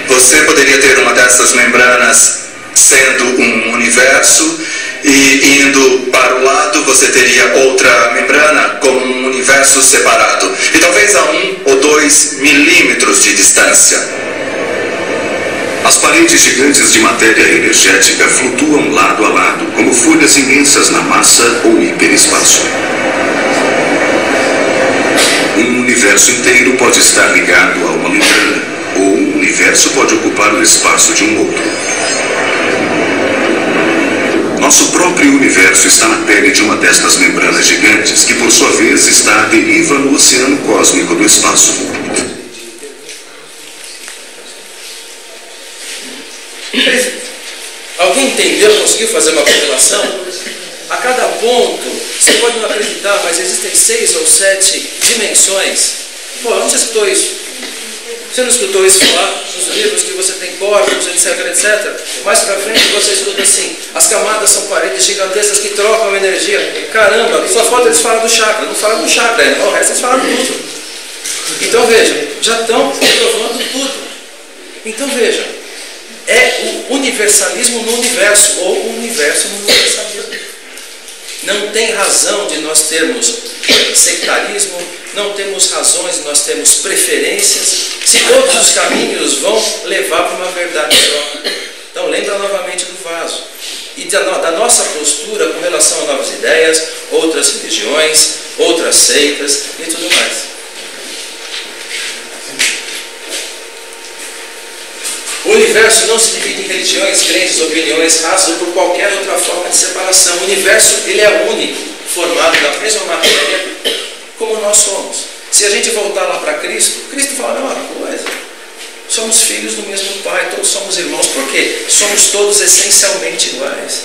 Você poderia ter uma dessas membranas sendo um universo e indo para o lado você teria outra membrana como um universo separado. E talvez a 1 ou 2 milímetros de distância. As paredes gigantes de matéria energética flutuam lado a lado, como folhas imensas na massa ou hiperespaço. Um universo inteiro pode estar ligado a uma membrana, ou um universo pode ocupar o espaço de um outro. Nosso próprio universo está na pele de uma destas membranas gigantes, que por sua vez está à deriva no oceano cósmico do espaço. Alguém entendeu? Conseguiu fazer uma correlação? A cada ponto, você pode não acreditar, mas existem 6 ou 7 dimensões. Pô, onde você escutou isso? Você não escutou isso falar nos livros que você tem corpos, etc, etc? Mais pra frente você escuta assim, as camadas são paredes gigantescas que trocam energia. Caramba, só falta eles falar do chakra. Não falam do chakra, o resto eles falam tudo. Então vejam, já estão provando tudo. Então vejam, é o universalismo no universo, ou o universo no universalismo. Não tem razão de nós termos sectarismo, não temos razões de nós termos preferências, se todos os caminhos vão levar para uma verdade só. Então lembra novamente do vaso. E da nossa postura com relação a novas ideias, outras religiões, outras seitas e tudo mais. O universo não se divide em religiões, crenças, opiniões, raças ou por qualquer outra forma de separação. O universo ele é único, formado da mesma matéria como nós somos. Se a gente voltar lá para Cristo, Cristo fala a mesma coisa. Somos filhos do mesmo Pai, todos somos irmãos. Por quê? Somos todos essencialmente iguais.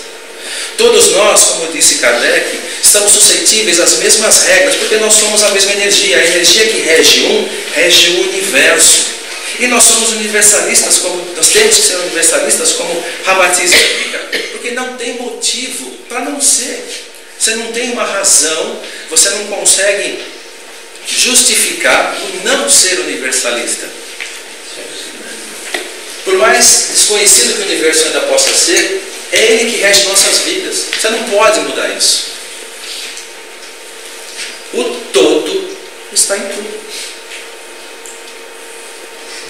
Todos nós, como disse Kardec, estamos suscetíveis às mesmas regras, porque nós somos a mesma energia. A energia que rege o universo. E nós somos universalistas, nós temos que ser universalistas, como Ramatiz explica, porque não tem motivo para não ser. Você não tem uma razão, você não consegue justificar o não ser universalista. Por mais desconhecido que o universo ainda possa ser, é ele que rege nossas vidas. Você não pode mudar isso. O todo está em tudo.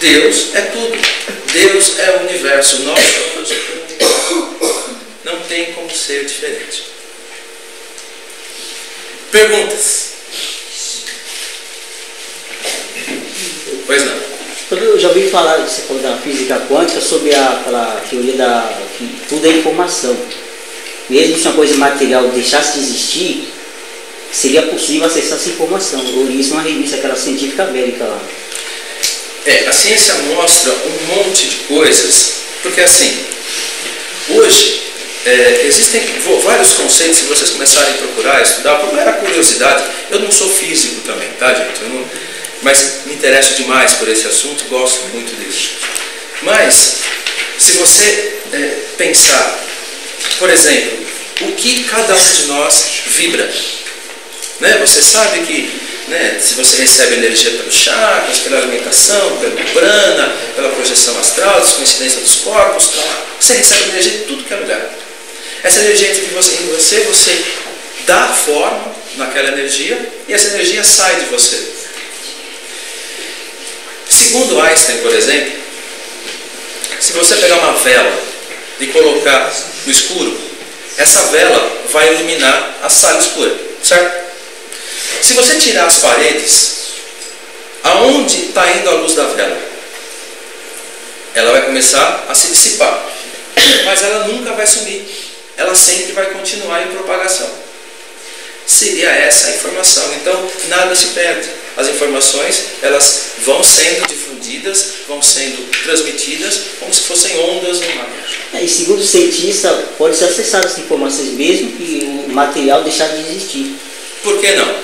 Deus é tudo. Deus é o universo. Nós somos o universo. Não tem como ser diferente. Perguntas? Pois não. Eu já ouvi falar, você falou da física quântica, sobre aquela teoria que tudo é informação. Mesmo se uma coisa material deixasse de existir, seria possível acessar essa informação. Eu li isso numa revista, aquela científica América lá. A ciência mostra um monte de coisas, porque assim, hoje existem vários conceitos, se vocês começarem a procurar, estudar, por mera curiosidade. Eu não sou físico também, tá, gente? Mas me interesso demais por esse assunto, gosto muito disso. Mas, se você pensar, por exemplo, o que cada um de nós vibra, né? Você sabe que se você recebe energia pelos chakras, pela alimentação, pelo prana, pela projeção astral, descoincidência dos corpos, você recebe energia de tudo que é lugar. Essa energia entra em você dá forma naquela energia e essa energia sai de você. Segundo Einstein, por exemplo, se você pegar uma vela e colocar no escuro, essa vela vai iluminar a sala escura, certo? Se você tirar as paredes, aonde está indo a luz da vela? Ela vai começar a se dissipar, mas ela nunca vai sumir. Ela sempre vai continuar em propagação. Seria essa a informação. Então, nada se perde. as informações elas vão sendo difundidas, vão sendo transmitidas como se fossem ondas no mar. E segundo o cientista, pode ser acessado essas informações mesmo que o material deixar de existir. Por que não?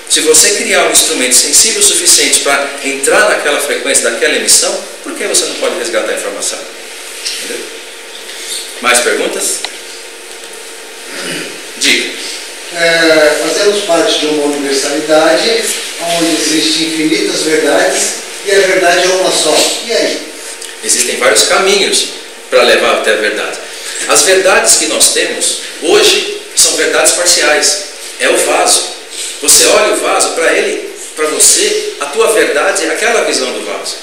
Se você criar um instrumento sensível o suficiente para entrar naquela frequência daquela emissão, por que você não pode resgatar a informação? Entendeu? Mais perguntas? Diga. Fazemos parte de uma universalidade onde existem infinitas verdades e a verdade é uma só. E aí? Existem vários caminhos para levar até a verdade. As verdades que nós temos hoje são verdades parciais. É o vaso. Você olha o vaso, para você, a tua verdade é aquela visão do vaso.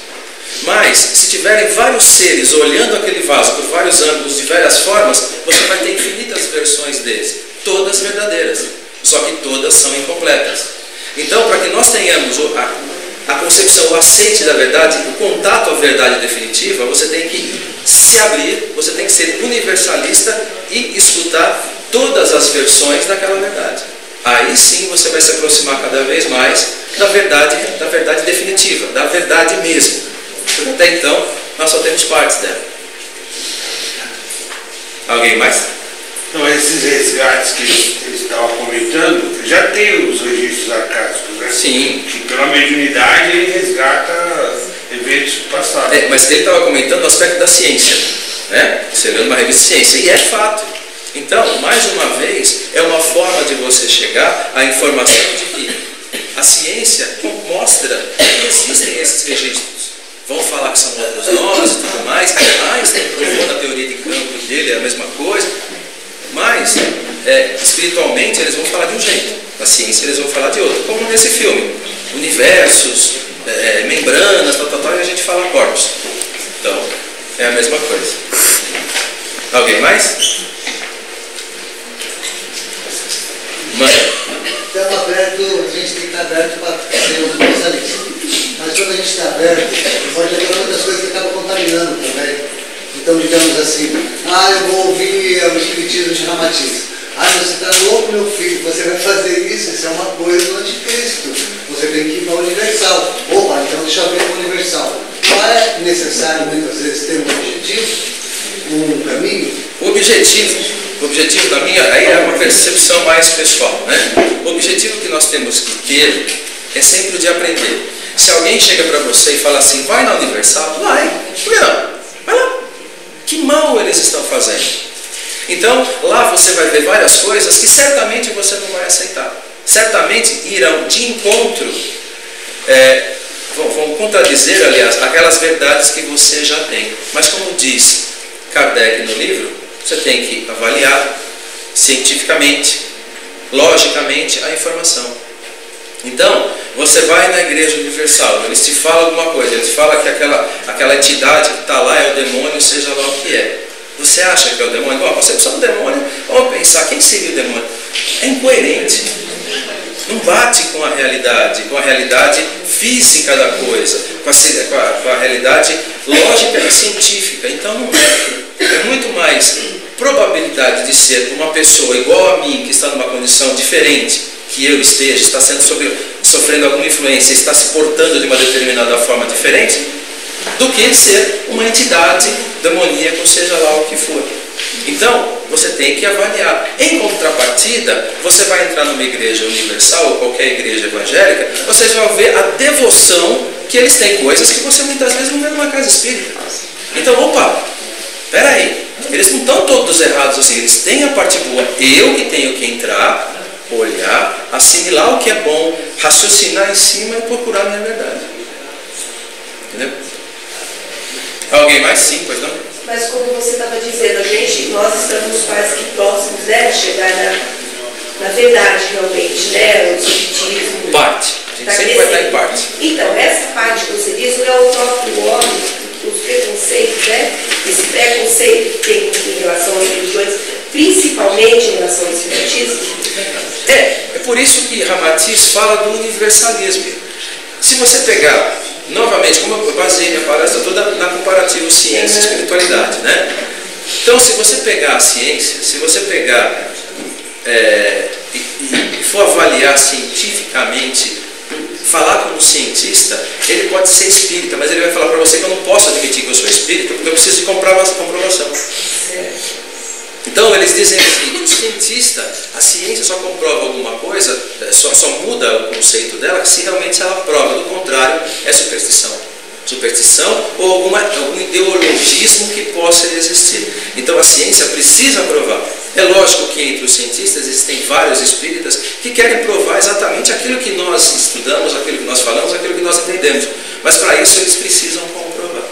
Mas, se tiverem vários seres olhando aquele vaso por vários ângulos, de várias formas, você vai ter infinitas versões dele, todas verdadeiras, só que todas são incompletas. Então, para que nós tenhamos a concepção, o aceite da verdade, o contato à verdade definitiva, você tem que se abrir, você tem que ser universalista e escutar todas as versões daquela verdade. Aí sim você vai se aproximar cada vez mais da verdade definitiva, da verdade mesmo. Porque até então nós só temos partes dela. Alguém mais? Não, esses resgates que eles estavam comentando, já tem os registros arcásicos, né? Sim. Que pela mediunidade ele resgata eventos passados. Mas ele estava comentando o aspecto da ciência, né? Você leu numa revista de ciência, e é fato. Então, mais uma vez, é uma forma de você chegar à informação de que a ciência mostra que existem esses registros. Vão falar que são outros nós e tudo mais. Einstein provou na teoria de campo dele é a mesma coisa. Mas, espiritualmente, eles vão falar de um jeito. Na ciência, eles vão falar de outro. Como nesse filme. Universos, membranas, e a gente fala corpos. Então, é a mesma coisa. Alguém mais? Estamos abertos, a gente tem que estar aberto para ser universalista. Mas quando a gente está aberto, pode haver muitas coisas que acabam contaminando também. Então, digamos assim, eu vou ouvir o espiritismo de Ramatiz. Você está louco, meu filho, você vai fazer isso é uma coisa do anticristo. Você tem que ir para o universal. Opa, então deixa eu ver o universal. Não é necessário, muitas vezes, ter um objetivo, um caminho? O objetivo da minha, aí é uma percepção mais pessoal, né? O objetivo que nós temos que ter é sempre o de aprender. Se alguém chega para você e fala assim, vai na Universal, vai. Por que não? Vai lá. Que mal eles estão fazendo? Então, lá você vai ver várias coisas que certamente você não vai aceitar. Certamente irão de encontro, vão contradizer, aliás, aquelas verdades que você já tem. Mas como diz Kardec no livro, você tem que avaliar cientificamente, logicamente, a informação. Então, você vai na Igreja Universal, eles te falam alguma coisa, eles falam que aquela entidade que está lá é o demônio, seja lá o que é. Você acha que é o demônio? Bom, a concepção do demônio, vamos pensar, quem seria o demônio? É incoerente. Não bate com a realidade física da coisa, com a realidade lógica e científica. Então não é. É muito mais probabilidade de ser uma pessoa igual a mim, que está numa condição diferente, que eu esteja, está sofrendo alguma influência, está se portando de uma determinada forma diferente, do que ser uma entidade demoníaca, ou seja lá o que for. Então, você tem que avaliar. Em contrapartida, você vai entrar numa igreja universal, ou qualquer igreja evangélica, vocês vão ver a devoção que eles têm, coisas que você muitas vezes não vê numa casa espírita. Então, opa, peraí, eles não estão todos errados assim, eles têm a parte boa. Eu que tenho que entrar, olhar, assimilar o que é bom, raciocinar em cima e procurar a minha verdade. Entendeu? Alguém mais? Sim, pois não? Mas como você estava dizendo, nós estamos quase que próximos, né, de chegar na verdade realmente, né, o espiritismo. Parte. A gente sempre vai estar em parte. Então, essa parte que você diz não é o próprio homem, os preconceitos, né? Esse preconceito que tem em relação às religiões, principalmente em relação ao espiritismo. É por isso que Ramatiz fala do universalismo. Se você pegar, novamente, como eu baseei minha palestra toda na comparativo ciência e espiritualidade, né? Então, se você pegar a ciência, se você pegar e for avaliar cientificamente falar como cientista, ele pode ser espírita, mas ele vai falar para você que eu não posso admitir que eu sou espírita, porque eu preciso de comprovação. Então eles dizem assim, o cientista, a ciência só comprova alguma coisa, só muda o conceito dela se realmente ela prova, do contrário é superstição ou algum ideologismo que possa existir. Então a ciência precisa provar. É lógico que entre os cientistas existem vários espíritas que querem provar exatamente aquilo que nós estudamos, aquilo que nós falamos, aquilo que nós entendemos, mas para isso eles precisam comprovar.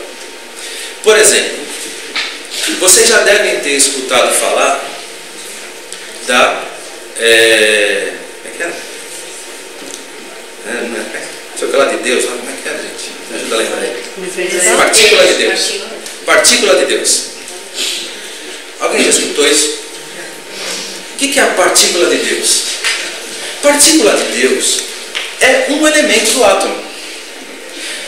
Por exemplo, vocês já devem ter escutado falar da Partícula de Deus, como é que é, gente? Me ajuda a lembrar aí. Partícula de Deus. Partícula de Deus. Alguém já escutou isso? O que é a partícula de Deus? Partícula de Deus é um elemento do átomo.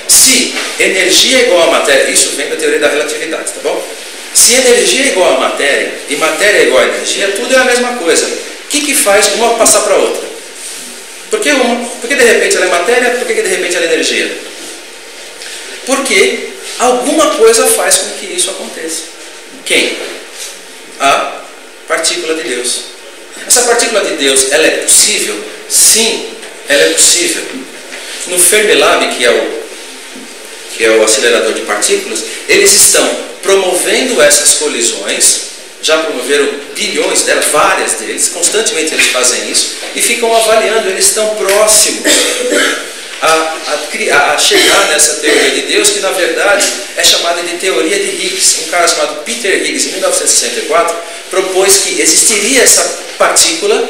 Se energia é igual a matéria, isso vem da teoria da relatividade, tá bom? Se energia é igual a matéria e matéria é igual a energia, tudo é a mesma coisa. O que faz uma passar para a outra? Por que uma? Porque de repente ela é matéria, por que de repente ela é energia? Porque alguma coisa faz com que isso aconteça. Quem? A partícula de Deus. Essa partícula de Deus, ela é possível? Sim, ela é possível. No Fermilab, que é o acelerador de partículas, eles estão promovendo essas colisões, já promoveram bilhões delas, várias deles, constantemente eles fazem isso, e ficam avaliando, eles estão próximos a chegar nessa teoria de Deus, que na verdade é chamada de teoria de Higgs. Um cara chamado Peter Higgs, em 1964, propôs que existiria essa partícula,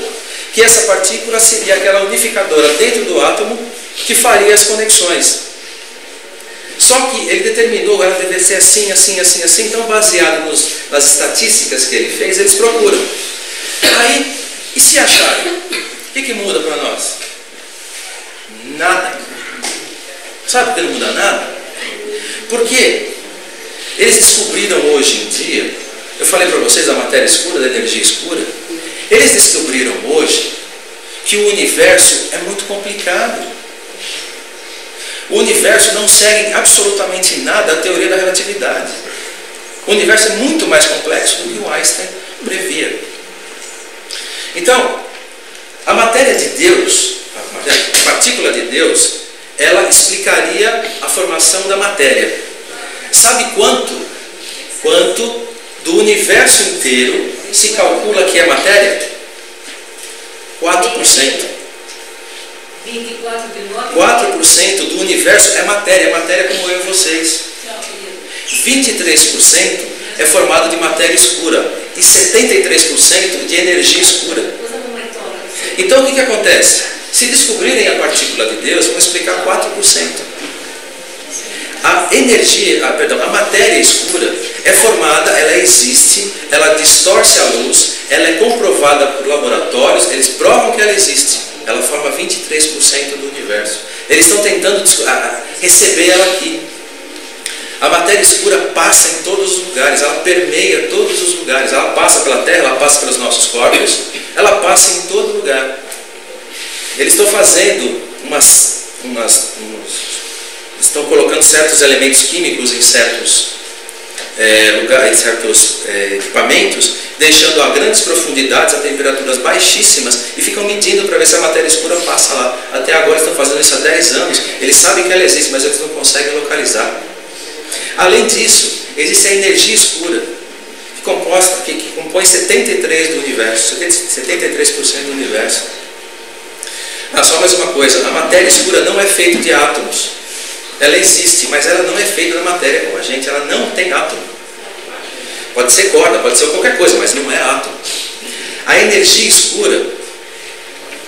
que essa partícula seria aquela unificadora dentro do átomo que faria as conexões. Só que ele determinou, ela deve ser assim, assim, assim, assim, então baseado nas estatísticas que ele fez, eles procuram. Aí, e se acharem? O que muda para nós? Nada. Sabe por que não muda nada? Porque eles descobriram hoje em dia, eu falei para vocês da matéria escura, da energia escura, eles descobriram hoje que o universo é muito complicado. O universo não segue absolutamente nada a teoria da relatividade. O universo é muito mais complexo do que o Einstein previa. Então, a matéria de Deus, a partícula de Deus, ela explicaria a formação da matéria. Sabe quanto do universo inteiro se calcula que é matéria? 4%. 4% do universo é matéria como eu e vocês. 23% é formado de matéria escura e 73% de energia escura. Então o que acontece? Se descobrirem a partícula de Deus, vão explicar 4%. A matéria escura é formada, ela existe, ela distorce a luz, ela é comprovada por laboratórios, eles provam que ela existe. Ela forma 23% do universo. Eles estão tentando receber ela aqui. A matéria escura passa em todos os lugares, ela permeia todos os lugares. Ela passa pela Terra, ela passa pelos nossos corpos, ela passa em todo lugar. Eles estão fazendo estão colocando certos elementos químicos em certos lugares, em certos equipamentos, deixando a grandes profundidades, a temperaturas baixíssimas, e ficam medindo para ver se a matéria escura passa lá. Até agora estão fazendo isso há 10 anos. Eles sabem que ela existe, mas eles não conseguem localizar. Além disso, existe a energia escura, que compõe 73% do universo, 73% do universo. Só mais uma coisa, a matéria escura não é feita de átomos. Ela existe, mas ela não é feita da matéria como a gente, ela não tem átomo. Pode ser corda, pode ser qualquer coisa, mas não é átomo. A energia escura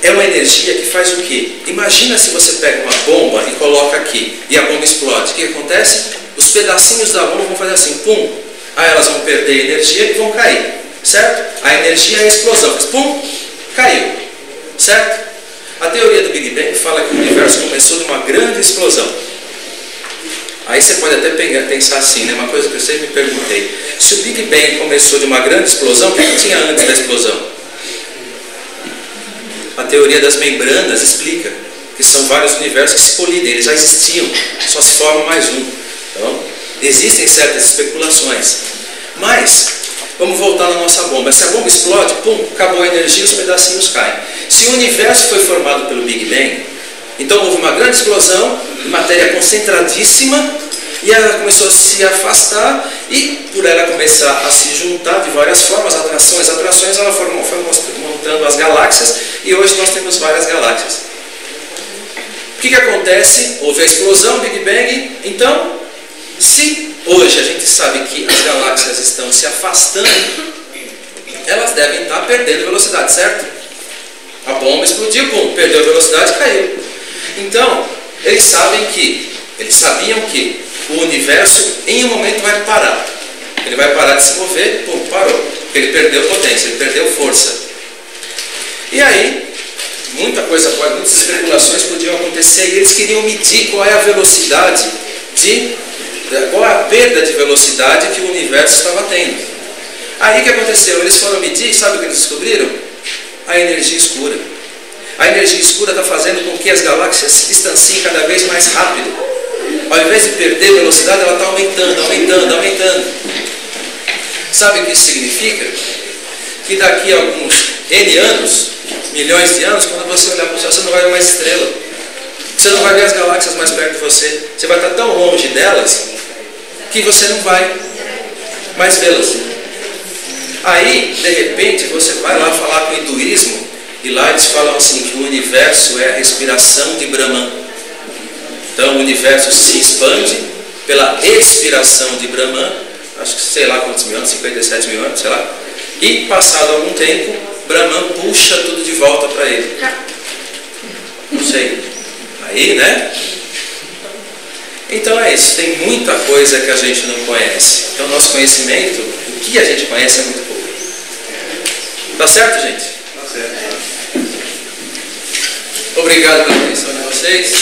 é uma energia que faz o quê? Imagina se você pega uma bomba e coloca aqui, e a bomba explode. O que acontece? Os pedacinhos da bomba vão fazer assim, pum, aí elas vão perder energia e vão cair, certo? A energia é a explosão, pum, caiu, certo? A teoria do Big Bang fala que o universo começou de uma grande explosão. Aí você pode até pensar assim, né? Uma coisa que eu sempre me perguntei: se o Big Bang começou de uma grande explosão, o que tinha antes da explosão? A teoria das membranas explica. que são vários universos que se colidem, eles já existiam, só se forma mais um. Então, existem certas especulações. Mas, vamos voltar na nossa bomba. Se a bomba explode, pum, acabou a energia, os pedacinhos caem. Se o universo foi formado pelo Big Bang, então houve uma grande explosão de matéria concentradíssima, e ela começou a se afastar, e por ela começar a se juntar de várias formas, atrações, ela foi montando as galáxias, e hoje nós temos várias galáxias. O que acontece? Houve a explosão, Big Bang. Então, se hoje a gente sabe que as galáxias estão se afastando, elas devem estar perdendo velocidade, certo? A bomba explodiu, pum, perdeu a velocidade e caiu. Então, eles sabiam que o universo em um momento vai parar. Ele vai parar de se mover, pum, parou. Porque ele perdeu potência, ele perdeu força. E aí, muitas especulações podiam acontecer, e eles queriam medir qual é a velocidade qual é a perda de velocidade que o universo estava tendo. Aí o que aconteceu? Eles foram medir, sabe o que eles descobriram? A energia escura. A energia escura está fazendo com que as galáxias se distanciem cada vez mais rápido. Ao invés de perder velocidade, ela está aumentando, aumentando, aumentando. Sabe o que isso significa? Que daqui a alguns N anos, milhões de anos, quando você olhar para o céu, você não vai ver mais estrela. Você não vai ver as galáxias mais perto de você. Você vai estar tão longe delas que você não vai mais vê-las. Aí, de repente, você vai lá falar com o hinduísmo, e lá eles falam assim, que o universo é a respiração de Brahman. Então o universo se expande pela expiração de Brahman, acho que sei lá quantos mil anos, 57 mil anos, sei lá. E passado algum tempo, Brahman puxa tudo de volta para ele. Não sei. Aí, né? Então é isso, tem muita coisa que a gente não conhece. Então nosso conhecimento, o que a gente conhece é muito pouco. Tá certo, gente? Tá certo. Obrigado pela atenção de vocês.